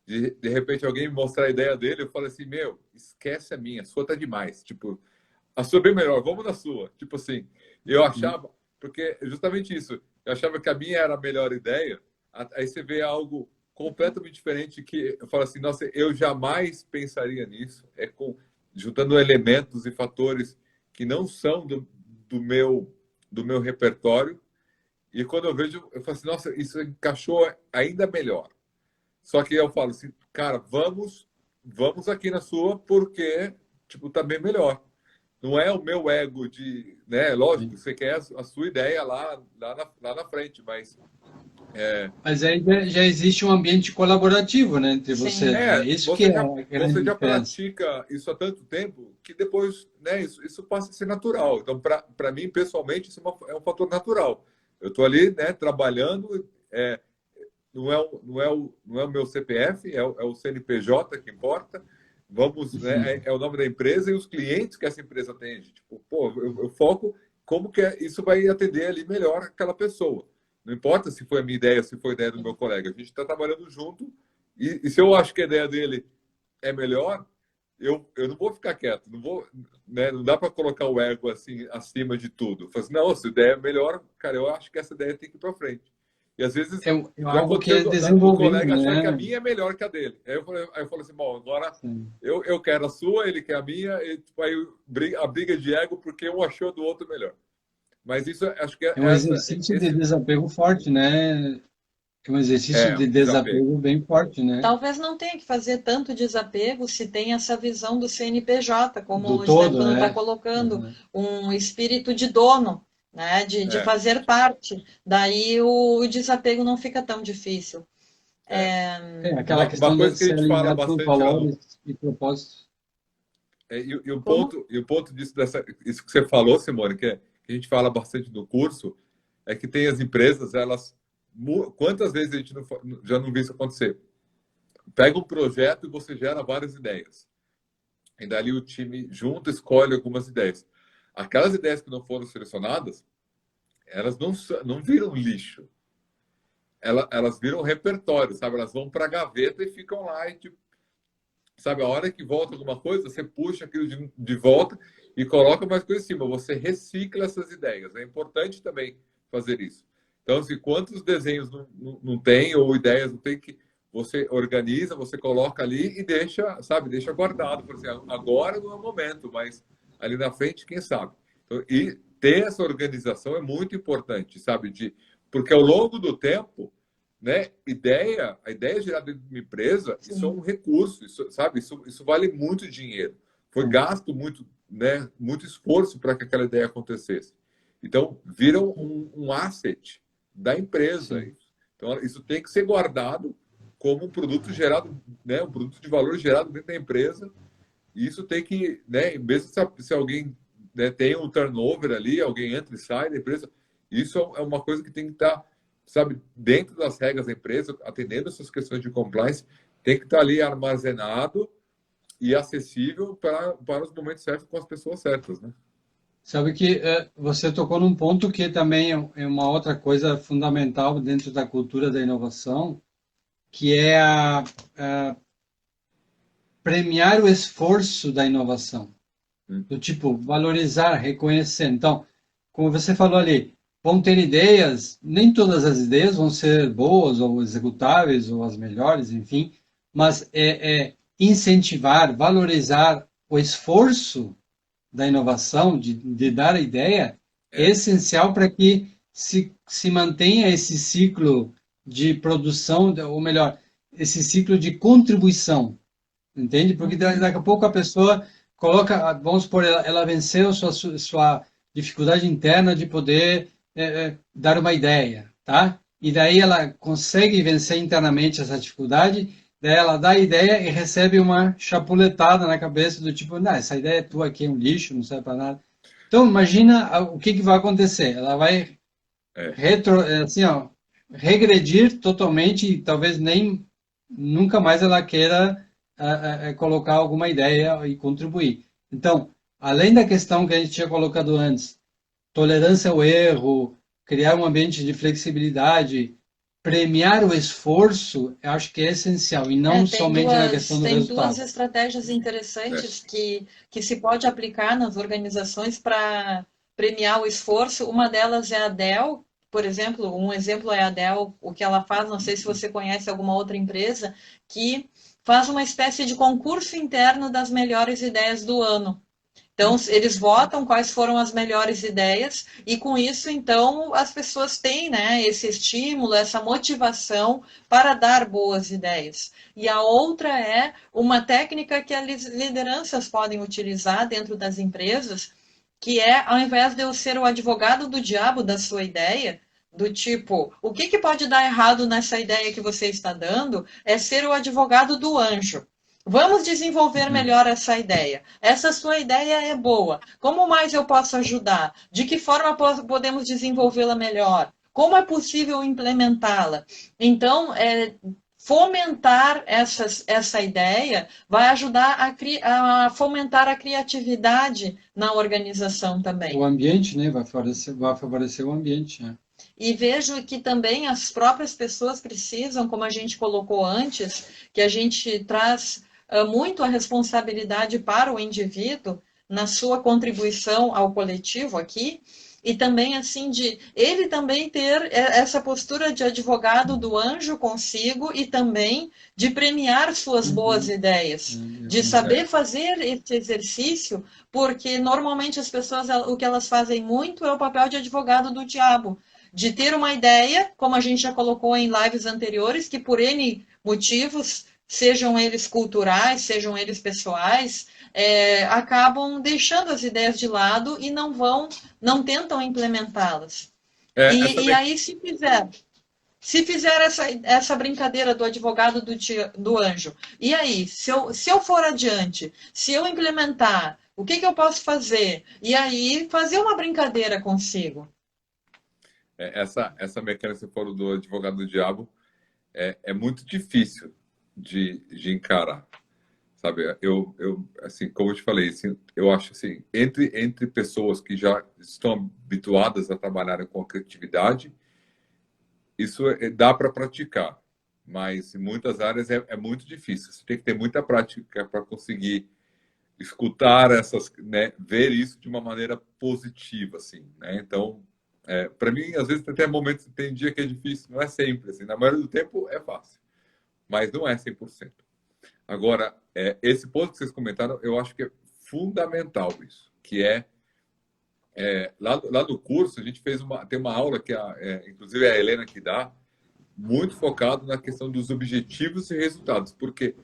de repente alguém me mostrar a ideia dele, eu falo assim, meu, esquece a minha, a sua tá demais. Tipo, a sua é bem melhor, vamos na sua. Tipo assim, eu achava, porque justamente isso, eu achava que a minha era a melhor ideia, aí você vê algo completamente diferente que eu falo assim, nossa, eu jamais pensaria nisso, juntando elementos e fatores que não são do meu repertório, e quando eu vejo, eu falo assim, nossa, isso encaixou ainda melhor. Só que eu falo assim, cara, vamos aqui na sua, porque, tipo, tá bem melhor. Não é o meu ego de, né, lógico, você quer a sua ideia lá na frente, mas... Mas aí já existe um ambiente colaborativo, né, entre vocês, né? Isso que é a grande você já diferença. pratica isso há tanto tempo que depois, né, isso passa a ser natural. Então, para mim, pessoalmente, isso é um fator natural. Eu estou ali, né, trabalhando, não é o meu CPF, é o CNPJ que importa. Vamos, né, é o nome da empresa e os clientes que essa empresa atende. Tipo, pô, eu foco como que isso vai atender ali melhor aquela pessoa. Não importa se foi a minha ideia, se foi a ideia do meu colega. A gente está trabalhando junto e se eu acho que a ideia dele é melhor, eu não vou ficar quieto. Não vou, né, não dá para colocar o ego assim acima de tudo. Falar assim, não, se a ideia é melhor, cara, eu acho que essa ideia tem que ir para frente. E às vezes É já algo que aconteceu é do desenvolvido, colega achar que a né? minha é melhor que a dele. Aí eu falo assim, bom, agora Sim. eu quero a sua, ele quer a minha, e tipo, aí a briga de ego porque um achou do outro melhor. Mas isso, acho que É um exercício de desapego forte, né? É um exercício de um desapego. desapego bem forte, né? Talvez não tenha que fazer tanto desapego se tem essa visão do CNPJ, como Do o todo, Stefano está né? colocando, Uhum. um espírito de dono, né? De É, fazer parte. Daí o desapego não fica tão difícil. é. Aquela Uma questão coisa de que a ser gente fala alinhado com bastante lá valores e propósitos. Como? e o ponto disso, isso que você falou, Simone, que a gente fala bastante no curso, é que tem as empresas, quantas vezes a gente já não viu isso acontecer? Pega um projeto e você gera várias ideias. E dali o time junto escolhe algumas ideias. Aquelas ideias que não foram selecionadas, elas não viram lixo. Elas viram repertório, sabe? Elas vão para a gaveta e ficam lá e, tipo, sabe, a hora que volta alguma coisa, você puxa aquilo de volta e coloca mais coisa em cima. Você recicla essas ideias. É importante também fazer isso. Então, se quantos desenhos não tem ou ideias não tem que você organiza, você coloca ali e deixa, sabe, deixa guardado. Por exemplo, agora não é o momento, mas ali na frente, quem sabe. Então, e ter essa organização é muito importante, sabe, porque ao longo do tempo, né, a ideia gerada dentro de uma empresa, Sim. isso é um recurso, isso vale muito dinheiro. Foi gasto muito, né, muito esforço para que aquela ideia acontecesse. Então, vira um asset da empresa. Sim. Então, isso tem que ser guardado como um produto gerado, né, um produto de valor gerado dentro da empresa. E isso tem que, né, mesmo se alguém, né, tem um turnover ali, alguém entra e sai da empresa, isso é uma coisa que tem que estar, sabe, dentro das regras da empresa, atendendo essas questões de compliance, tem que estar ali armazenado e acessível para os momentos certos com as pessoas certas, né? Sabe que você tocou num ponto que também é uma outra coisa fundamental dentro da cultura da inovação, que é a premiar o esforço da inovação. Do tipo, valorizar, reconhecer. Então, como você falou ali, vão ter ideias, nem todas as ideias vão ser boas ou executáveis ou as melhores, enfim, mas é incentivar, valorizar o esforço da inovação, de dar a ideia, é essencial para que se mantenha esse ciclo de produção, ou melhor, esse ciclo de contribuição, entende? Porque daqui a pouco a pessoa coloca, vamos supor, ela venceu sua dificuldade interna de poder dar uma ideia, tá? E daí ela consegue vencer internamente essa dificuldade, daí ela dá a ideia e recebe uma chapuletada na cabeça do tipo, não, essa ideia tua aqui é um lixo, não serve para nada. Então, imagina o que vai acontecer. Ela vai assim, ó, regredir totalmente e talvez nem nunca mais ela queira colocar alguma ideia e contribuir. Então, além da questão que a gente tinha colocado antes, tolerância ao erro, criar um ambiente de flexibilidade, premiar o esforço, eu acho que é essencial, e não somente na questão do tem resultado. duas estratégias interessantes que se pode aplicar nas organizações para premiar o esforço. Uma delas é a Dell, por exemplo, um exemplo é a Dell, o que ela faz, não sei se você conhece alguma outra empresa, que faz uma espécie de concurso interno das melhores ideias do ano. Então, eles votam quais foram as melhores ideias e, com isso, então, as pessoas têm, né, esse estímulo, essa motivação para dar boas ideias. E a outra é uma técnica que as lideranças podem utilizar dentro das empresas, que é, ao invés de eu ser o advogado do diabo da sua ideia, do tipo, o que pode dar errado nessa ideia que você está dando, é ser o advogado do anjo. Vamos desenvolver melhor essa ideia. Essa sua ideia é boa. Como mais eu posso ajudar? De que forma podemos desenvolvê-la melhor? Como é possível implementá-la? Então, fomentar essa ideia vai ajudar a fomentar a criatividade na organização também. O ambiente, né, vai favorecer o ambiente, né? E vejo que também as próprias pessoas precisam, como a gente colocou antes, que a gente traz muito a responsabilidade para o indivíduo na sua contribuição ao coletivo aqui, e também assim de ele também ter essa postura de advogado do anjo consigo e também de premiar suas boas ideias, de saber fazer esse exercício, porque normalmente as pessoas, o que elas fazem muito é o papel de advogado do diabo, de ter uma ideia, como a gente já colocou em lives anteriores, que por N motivos, sejam eles culturais, sejam eles pessoais, acabam deixando as ideias de lado e não tentam implementá-las. E aí, se fizer essa brincadeira do advogado do anjo, e aí, se eu for adiante, se eu implementar, o que eu posso fazer? E aí, fazer uma brincadeira consigo. Essa mecânica que você falou do advogado do diabo é muito difícil de encarar, sabe? Assim, como eu te falei, assim, eu acho assim, entre pessoas que já estão habituadas a trabalhar com a criatividade, isso dá para praticar, mas em muitas áreas é muito difícil. Você tem que ter muita prática para conseguir escutar essas, né, ver isso de uma maneira positiva, assim, né? Então, para mim, às vezes tem momentos, tem dia que é difícil, não é sempre, assim, na maioria do tempo é fácil, mas não é 100%. Agora, esse ponto que vocês comentaram, eu acho que é fundamental isso, que lá no curso a gente tem uma aula que inclusive é a Helena que dá, muito focado na questão dos objetivos e resultados, porque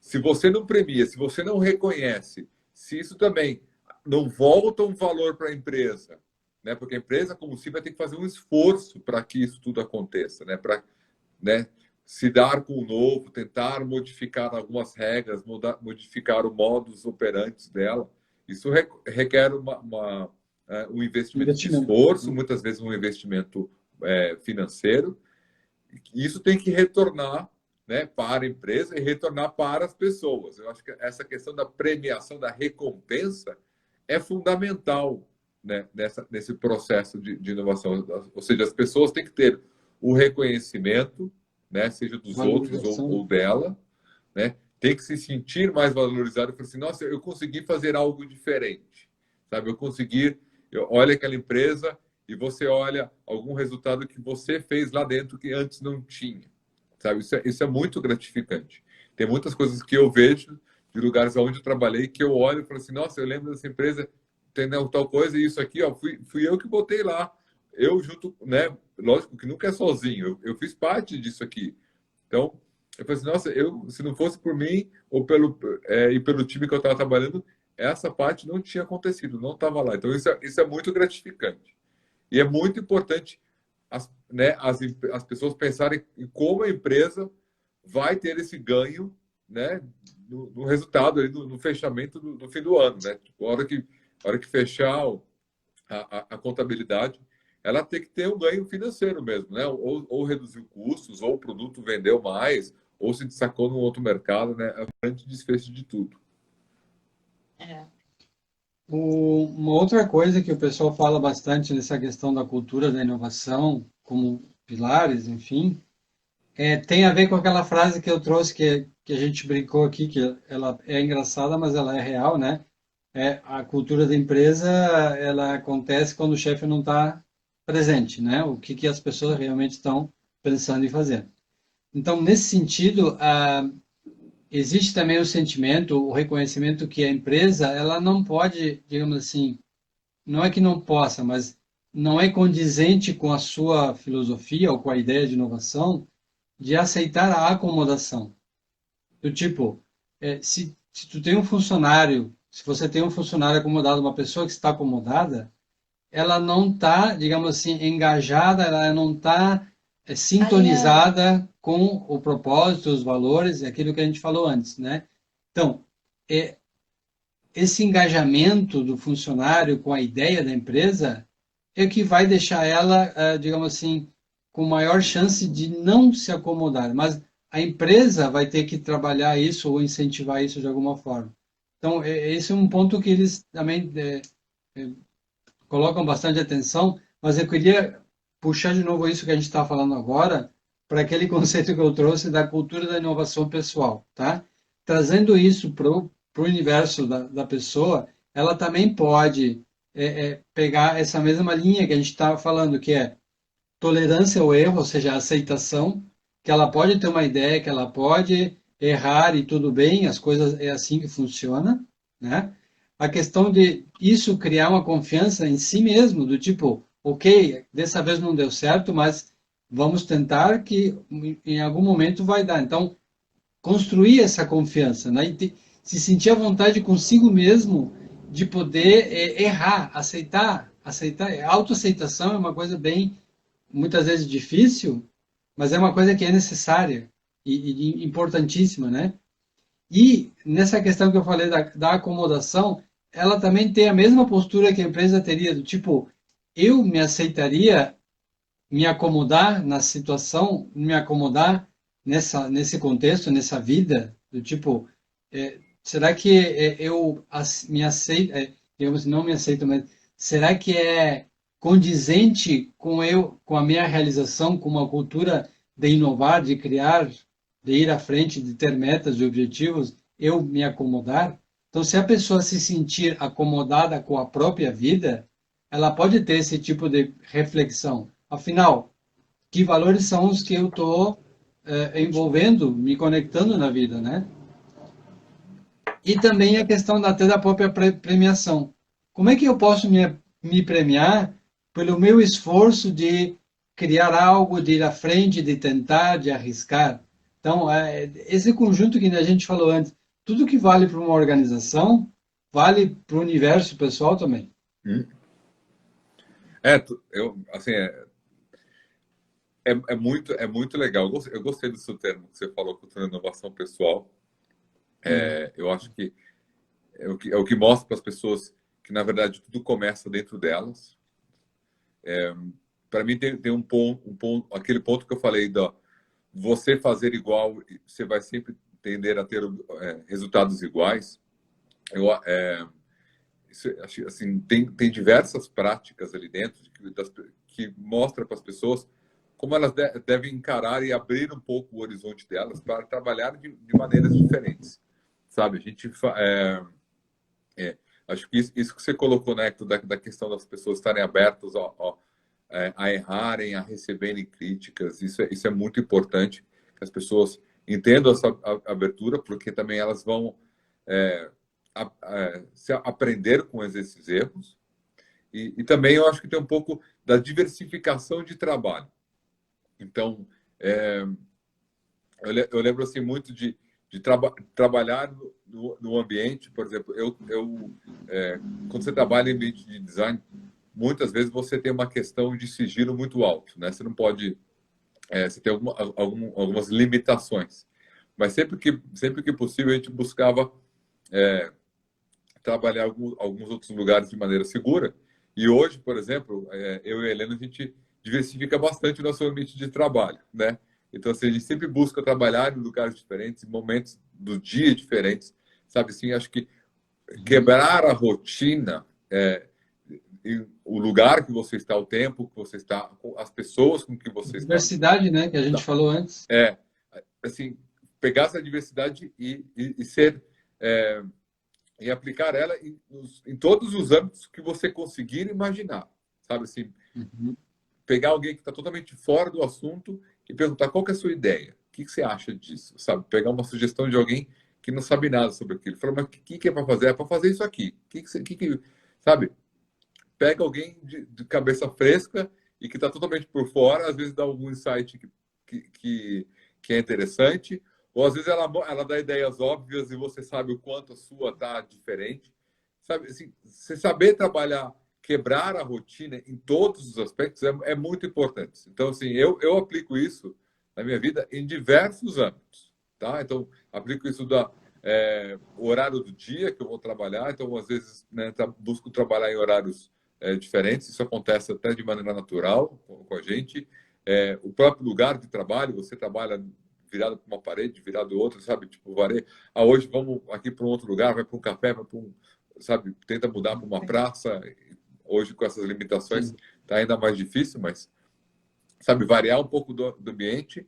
se você não premia, se você não reconhece, se isso também não volta um valor para a empresa, né? Porque a empresa, como se vai ter que fazer um esforço para que isso tudo aconteça, né? Para, né, se dar com o novo, tentar modificar algumas regras, modificar o modus operandi dela. Isso requer um investimento de esforço, muitas vezes um investimento financeiro. Isso tem que retornar, né, para a empresa e retornar para as pessoas. Eu acho que essa questão da premiação, da recompensa, é fundamental, né, nesse processo de inovação. Ou seja, as pessoas têm que ter o reconhecimento, né, seja dos outros ou dela, né, tem que se sentir mais valorizado e falar assim, nossa, eu consegui fazer algo diferente, sabe? Olha aquela empresa e você olha algum resultado que você fez lá dentro que antes não tinha, sabe? Isso é muito gratificante. Tem muitas coisas que eu vejo de lugares onde eu trabalhei que eu olho e falo assim, nossa, eu lembro dessa empresa, entendeu, tal coisa, e isso aqui, ó, fui eu que botei lá. Eu junto, né? Lógico que nunca é sozinho, eu fiz parte disso aqui. Então, eu falei assim, nossa, se não fosse por mim ou pelo time que eu estava trabalhando, essa parte não tinha acontecido, não estava lá. Então, isso é muito gratificante. E é muito importante as pessoas pensarem em como a empresa vai ter esse ganho, né, no resultado, aí, no fechamento do fim do ano. Né? Tipo, a hora que fechar a contabilidade, ela tem que ter um ganho financeiro mesmo, né? Ou reduziu custos, ou o produto vendeu mais, ou se destacou no outro mercado, né? É o grande desfecho de tudo. É. Uma outra coisa que o pessoal fala bastante nessa questão da cultura da inovação, como pilares, enfim, tem a ver com aquela frase que eu trouxe, que a gente brincou aqui, que ela é engraçada, mas ela é real, né? A cultura da empresa, ela acontece quando o chefe não está presente, né? O que as pessoas realmente estão pensando em fazer. Então, nesse sentido, existe também o sentimento, o reconhecimento que a empresa, ela não pode, digamos assim, não é que não possa, mas não é condizente com a sua filosofia ou com a ideia de inovação de aceitar a acomodação. Do tipo, se tu tem um funcionário, se você tem um funcionário acomodado, uma pessoa que está acomodada, ela não está, digamos assim, engajada, ela não está Alinhada. sintonizada com o propósito, os valores, aquilo que a gente falou antes, né? Então, é, esse engajamento do funcionário com a ideia da empresa é o que vai deixar ela, digamos assim, com maior chance de não se acomodar. Mas a empresa vai ter que trabalhar isso ou incentivar isso de alguma forma. Então, esse é um ponto que eles também colocam bastante atenção, mas eu queria puxar de novo isso que a gente está falando agora, para aquele conceito que eu trouxe da cultura da inovação pessoal, tá? Trazendo isso para o universo da pessoa, ela também pode pegar essa mesma linha que a gente estava falando, que é tolerância ao erro, ou seja, a aceitação, que ela pode ter uma ideia, que ela pode errar e tudo bem, as coisas é assim que funciona, né? A questão de isso criar uma confiança em si mesmo, do tipo, ok, dessa vez não deu certo, mas vamos tentar que em algum momento vai dar. Então, construir essa confiança, né? E se sentir à vontade consigo mesmo de poder errar, aceitar. A autoaceitação é uma coisa bem muitas vezes difícil, mas é uma coisa que é necessária e importantíssima, né? E nessa questão que eu falei da acomodação, ela também tem a mesma postura que a empresa teria, do tipo, eu me aceitaria me acomodar na situação, me acomodar nesse contexto, nessa vida, do tipo, será que eu me aceito, eu não me aceito, mas será que é condizente com a minha realização, com uma cultura de inovar, de criar, de ir à frente, de ter metas e objetivos, eu me acomodar? Então, se a pessoa se sentir acomodada com a própria vida, ela pode ter esse tipo de reflexão. Afinal, que valores são os que eu estou envolvendo, me conectando na vida, né? E também a questão até da própria premiação. Como é que eu posso me premiar pelo meu esforço de criar algo, de ir à frente, de tentar, de arriscar? Então, esse conjunto que a gente falou antes, tudo que vale para uma organização, vale para o universo pessoal também. Hum. Assim, é muito legal. Eu gostei do seu termo que você falou, cultura de inovação pessoal. Eu acho que é o que mostra para as pessoas que, na verdade, tudo começa dentro delas. Para mim, tem um ponto, aquele ponto que eu falei da você fazer igual, você vai sempre tender a ter resultados iguais. Eu, assim, tem diversas práticas ali dentro que mostra para as pessoas como elas devem encarar e abrir um pouco o horizonte delas para trabalhar de maneiras diferentes, sabe? A gente acho que isso que você colocou, né, da questão das pessoas estarem abertas a errarem, a receberem críticas, isso é muito importante, que as pessoas entendam essa abertura, porque também elas vão se aprender com esses erros. E também eu acho que tem um pouco da diversificação de trabalho. Então, eu lembro assim muito de de trabalhar no ambiente, por exemplo, quando você trabalha em ambiente de design, muitas vezes você tem uma questão de sigilo muito alto, né? Você não pode, você tem algumas limitações, mas sempre que possível a gente buscava trabalhar alguns outros lugares de maneira segura. E hoje, por exemplo, eu e a Helena, a gente diversifica bastante o nosso ambiente de trabalho, né? Então, assim, a gente sempre busca trabalhar em lugares diferentes, em momentos do dia diferentes, sabe? Assim, acho que quebrar a rotina, o lugar que você está, o tempo que você está, as pessoas com que você está. Diversidade, né, que a gente falou antes. Assim, pegar essa diversidade e ser e aplicar ela em todos os âmbitos que você conseguir imaginar, sabe? Assim, pegar alguém que está totalmente fora do assunto e perguntar qual que é a sua ideia, o que você acha disso, sabe? Pegar uma sugestão de alguém que não sabe nada sobre aquilo, falar, mas o que é para fazer? É para fazer isso aqui. Sabe? Pega alguém de cabeça fresca e que está totalmente por fora, às vezes dá algum insight que é interessante, ou às vezes ela dá ideias óbvias e você sabe o quanto a sua está diferente. Sabe? Assim, você saber trabalhar, quebrar a rotina em todos os aspectos é muito importante. Então, assim, eu aplico isso na minha vida em diversos âmbitos, tá? Então, aplico isso o horário do dia que eu vou trabalhar. Então, às vezes, né, busco trabalhar em horários diferentes. Isso acontece até de maneira natural com a gente. O próprio lugar de trabalho, você trabalha virado para uma parede, virado outra, sabe? Tipo, hoje vamos aqui para um outro lugar, vai para um café, vai para sabe? Tenta mudar para uma praça. Hoje, com essas limitações, está ainda mais difícil, mas, sabe, variar um pouco do ambiente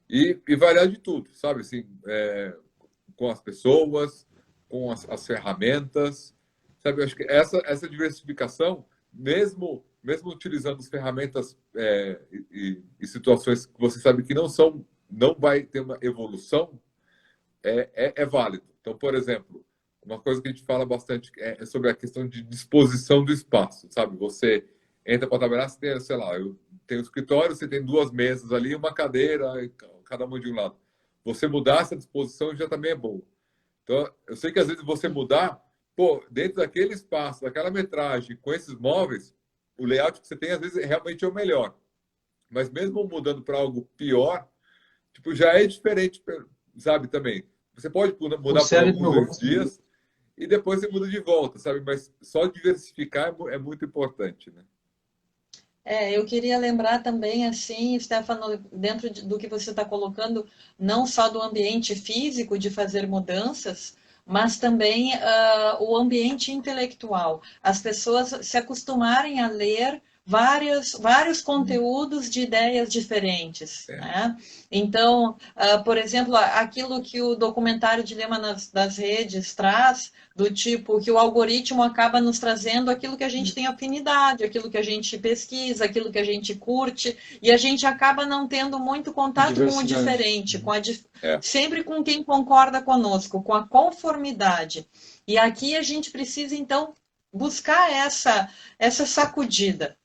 e variar de tudo, sabe? Assim, com as pessoas, com as ferramentas, sabe? Eu acho que essa diversificação, mesmo utilizando as ferramentas e situações que você sabe que não vai ter uma evolução, é válido. Então, por exemplo, uma coisa que a gente fala bastante é sobre a questão de disposição do espaço, sabe? Você entra para trabalhar, você tem, sei lá, eu tenho um escritório, você tem 2 mesas ali, uma cadeira, cada uma de um lado. Você mudar essa disposição já também é bom. Então, eu sei que às vezes você mudar, dentro daquele espaço, daquela metragem, com esses móveis, o layout que você tem, às vezes, realmente é o melhor. Mas mesmo mudando para algo pior, tipo, já é diferente, sabe, também. Você pode mudar por alguns dias e depois você muda de volta, sabe? Mas só diversificar é muito importante, né? Eu queria lembrar também, assim, Stefano, dentro do que você está colocando, não só do ambiente físico de fazer mudanças, mas também o ambiente intelectual. As pessoas se acostumarem a ler vários conteúdos de ideias diferentes, né? Então, por exemplo, aquilo que o documentário Dilema das Redes traz, do tipo que o algoritmo acaba nos trazendo aquilo que a gente tem afinidade, aquilo que a gente pesquisa, aquilo que a gente curte, e a gente acaba não tendo muito contato com o diferente, sempre com quem concorda conosco, com a conformidade. E aqui a gente precisa, então, buscar essa sacudida,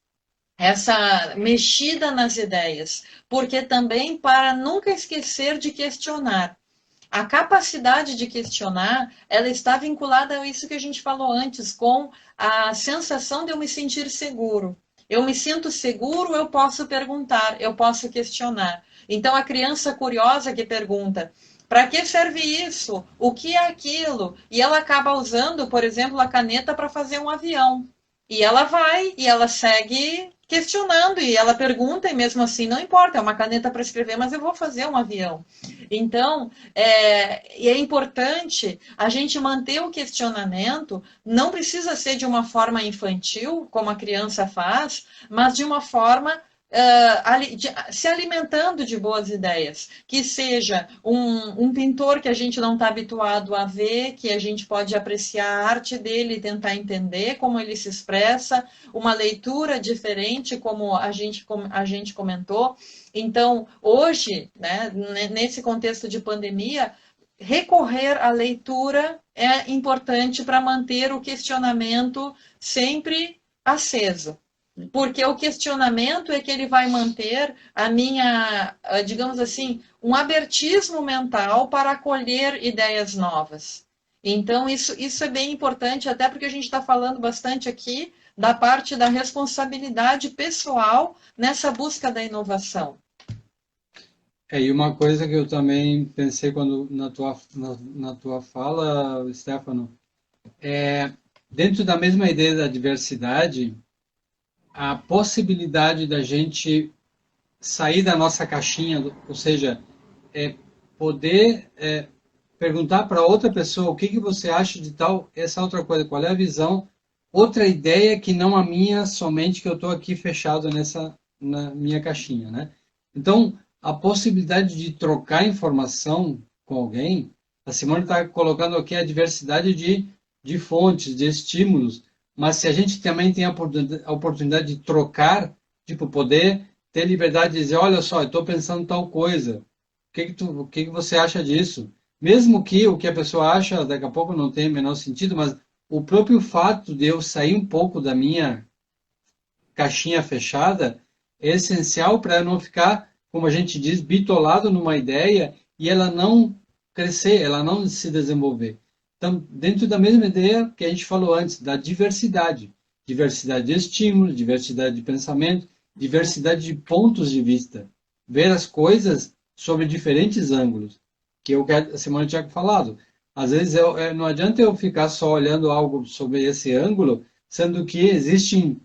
essa mexida nas ideias, porque também para nunca esquecer de questionar. A capacidade de questionar, ela está vinculada a isso que a gente falou antes, com a sensação de eu me sentir seguro. Eu me sinto seguro, eu posso perguntar, eu posso questionar. Então, a criança curiosa que pergunta, para que serve isso? O que é aquilo? E ela acaba usando, por exemplo, a caneta para fazer um avião. E ela vai, e ela segue questionando, e ela pergunta, e mesmo assim, não importa, é uma caneta para escrever, mas eu vou fazer um avião. Então, é importante a gente manter o questionamento, não precisa ser de uma forma infantil, como a criança faz, mas de uma forma se alimentando de boas ideias, que seja um pintor que a gente não está habituado a ver, que a gente pode apreciar a arte dele e tentar entender como ele se expressa, uma leitura diferente, como a gente comentou. Então, hoje, né, nesse contexto de pandemia, recorrer à leitura é importante para manter o questionamento sempre aceso. porque o questionamento é que ele vai manter a minha, digamos assim, um abertismo mental para acolher ideias novas. Então, isso é bem importante, até porque a gente está falando bastante aqui da parte da responsabilidade pessoal nessa busca da inovação. E uma coisa que eu também pensei quando na tua fala, Stefano, dentro da mesma ideia da diversidade, a possibilidade da gente sair da nossa caixinha, ou seja, poder perguntar para outra pessoa o que você acha de tal, essa outra coisa, qual é a visão, outra ideia que não a minha, somente que eu estou aqui fechado na minha caixinha, né? Então, a possibilidade de trocar informação com alguém, a Simone está colocando aqui a diversidade de fontes, de estímulos, mas se a gente também tem a oportunidade de trocar, tipo, poder ter liberdade de dizer, olha só, eu estou pensando tal coisa, o que você acha disso? Mesmo que o que a pessoa acha daqui a pouco não tenha o menor sentido, mas o próprio fato de eu sair um pouco da minha caixinha fechada é essencial para eu não ficar, como a gente diz, bitolado numa ideia e ela não crescer, ela não se desenvolver. Então, dentro da mesma ideia que a gente falou antes, da diversidade. Diversidade de estímulos, diversidade de pensamento, diversidade de pontos de vista. Ver as coisas sobre diferentes ângulos, que é o que a Simone tinha falado. Às vezes não adianta eu ficar só olhando algo sobre esse ângulo, sendo que existem,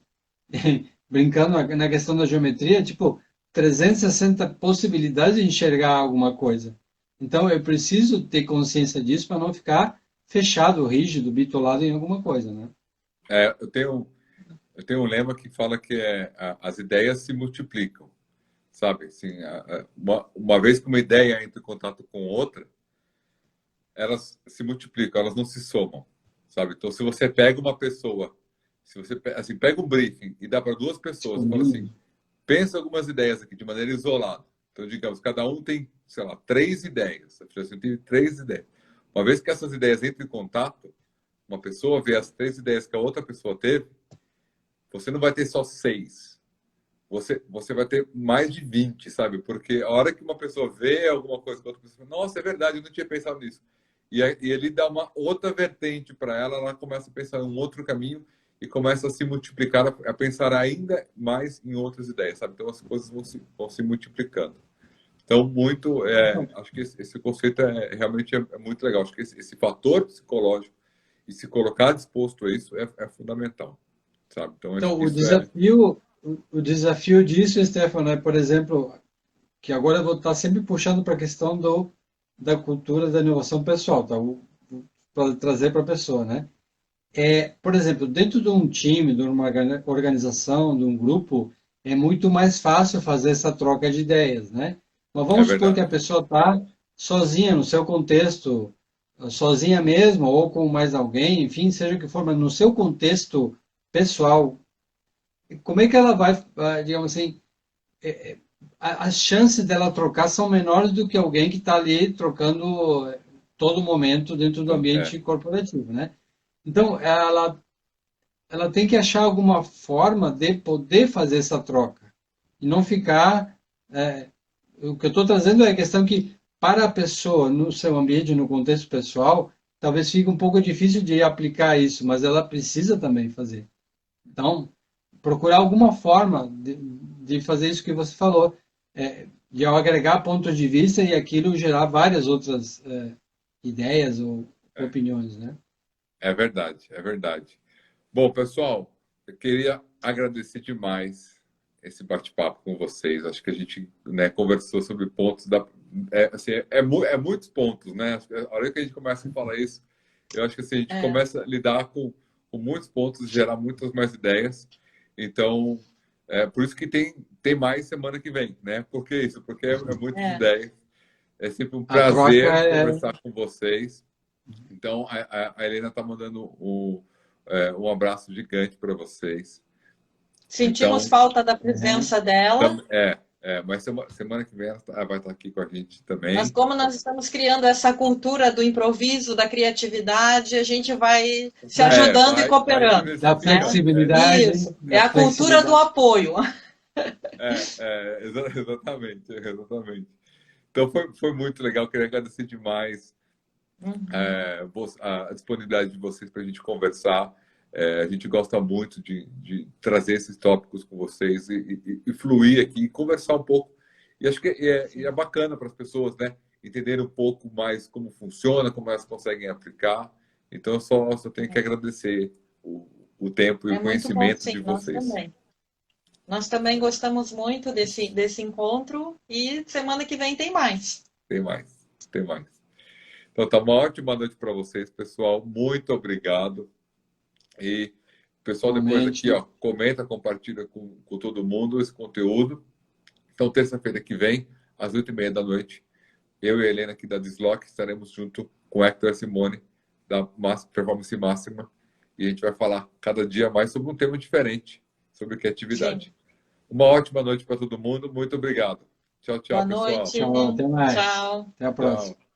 brincando na questão da geometria, tipo, 360 possibilidades de enxergar alguma coisa. Então, eu preciso ter consciência disso para não ficar fechado, rígido, bitolado em alguma coisa, né? Eu tenho um lema que fala que as ideias se multiplicam, sabe? Assim, uma vez que uma ideia entra em contato com outra, elas se multiplicam, elas não se somam, sabe? Então, se você pega uma pessoa, se você assim, pega um briefing e dá para duas pessoas, e fala assim, pensa algumas ideias aqui de maneira isolada. Então, digamos, cada um tem, sei lá, 3 ideias. Assim, tem 3 ideias. Uma vez que essas ideias entram em contato, uma pessoa vê as 3 ideias que a outra pessoa teve, você não vai ter só 6. Você vai ter mais de 20, sabe? Porque a hora que uma pessoa vê alguma coisa que a outra pessoa, nossa, é verdade, eu não tinha pensado nisso. E ele dá uma outra vertente para ela, ela começa a pensar em um outro caminho e começa a se multiplicar, a pensar ainda mais em outras ideias, sabe? Então as coisas vão se multiplicando. Então, acho que esse conceito realmente é muito legal. Acho que esse fator psicológico e se colocar disposto a isso é fundamental, sabe? Então, acho Então, que o isso desafio, o desafio disso, Stefano, é, por exemplo, que agora eu vou estar sempre puxando para a questão da cultura da inovação pessoal, tá? Para trazer para a pessoa, né? Por exemplo, dentro de um time, de uma organização, de um grupo, é muito mais fácil fazer essa troca de ideias, né? Mas é vamos supor que verdade. a pessoa está sozinha no seu contexto, sozinha mesmo, ou com mais alguém, enfim, seja o que for, mas no seu contexto pessoal, como é que ela vai, digamos assim, as chances dela trocar são menores do que alguém que está ali trocando todo momento dentro do ambiente corporativo, né? Então, ela tem que achar alguma forma de poder fazer essa troca e não ficar. O que eu estou trazendo é a questão que, para a pessoa, no seu ambiente, no contexto pessoal, talvez fique um pouco difícil de aplicar isso, mas ela precisa também fazer. Então, procurar alguma forma de fazer isso que você falou, de agregar pontos de vista e aquilo gerar várias outras ideias ou opiniões, né? É verdade, é verdade. Bom, pessoal, eu queria agradecer demais esse bate-papo com vocês. Acho que a gente, né, conversou sobre pontos assim, muitos pontos, né? A hora que a gente começa a falar isso, eu acho que assim, a gente começa a lidar com muitos pontos, gerar muitas mais ideias. Então, por isso que tem mais semana que vem, né? Por que isso? Porque é muitas ideias. É sempre um A troca prazer conversar com vocês. Então, a Helena está mandando um abraço gigante para vocês. Sentimos Então, falta da presença dela. Mas semana que vem ela vai estar aqui com a gente também. Mas como nós estamos criando essa cultura do improviso, da criatividade, a gente vai se ajudando e cooperando. Da flexibilidade. Isso, é a cultura do apoio. Exatamente, exatamente. Então foi muito legal, queria agradecer demais a disponibilidade de vocês para a gente conversar. A gente gosta muito de trazer esses tópicos com vocês e fluir aqui, conversar um pouco. E acho que é bacana para as pessoas, né, entenderem um pouco mais como funciona, como elas conseguem aplicar. Então, eu só tenho que agradecer o tempo e o conhecimento de vocês. Nós também gostamos muito desse encontro e semana que vem tem mais. Tem mais. Então, tá uma ótima noite para vocês, pessoal. Muito obrigado. E, pessoal, depois aqui, ó, comenta, compartilha com todo mundo esse conteúdo. Então, terça-feira que vem, às 8h30 da noite, eu e a Helena aqui da Dislock estaremos junto com o Hector Simone, da Performance Máxima, e a gente vai falar cada dia mais sobre um tema diferente, sobre criatividade. Sim. Uma ótima noite para todo mundo. Muito obrigado. Tchau, Boa pessoal. Noite. Tchau, até mais. Tchau. Até a próxima. Tchau.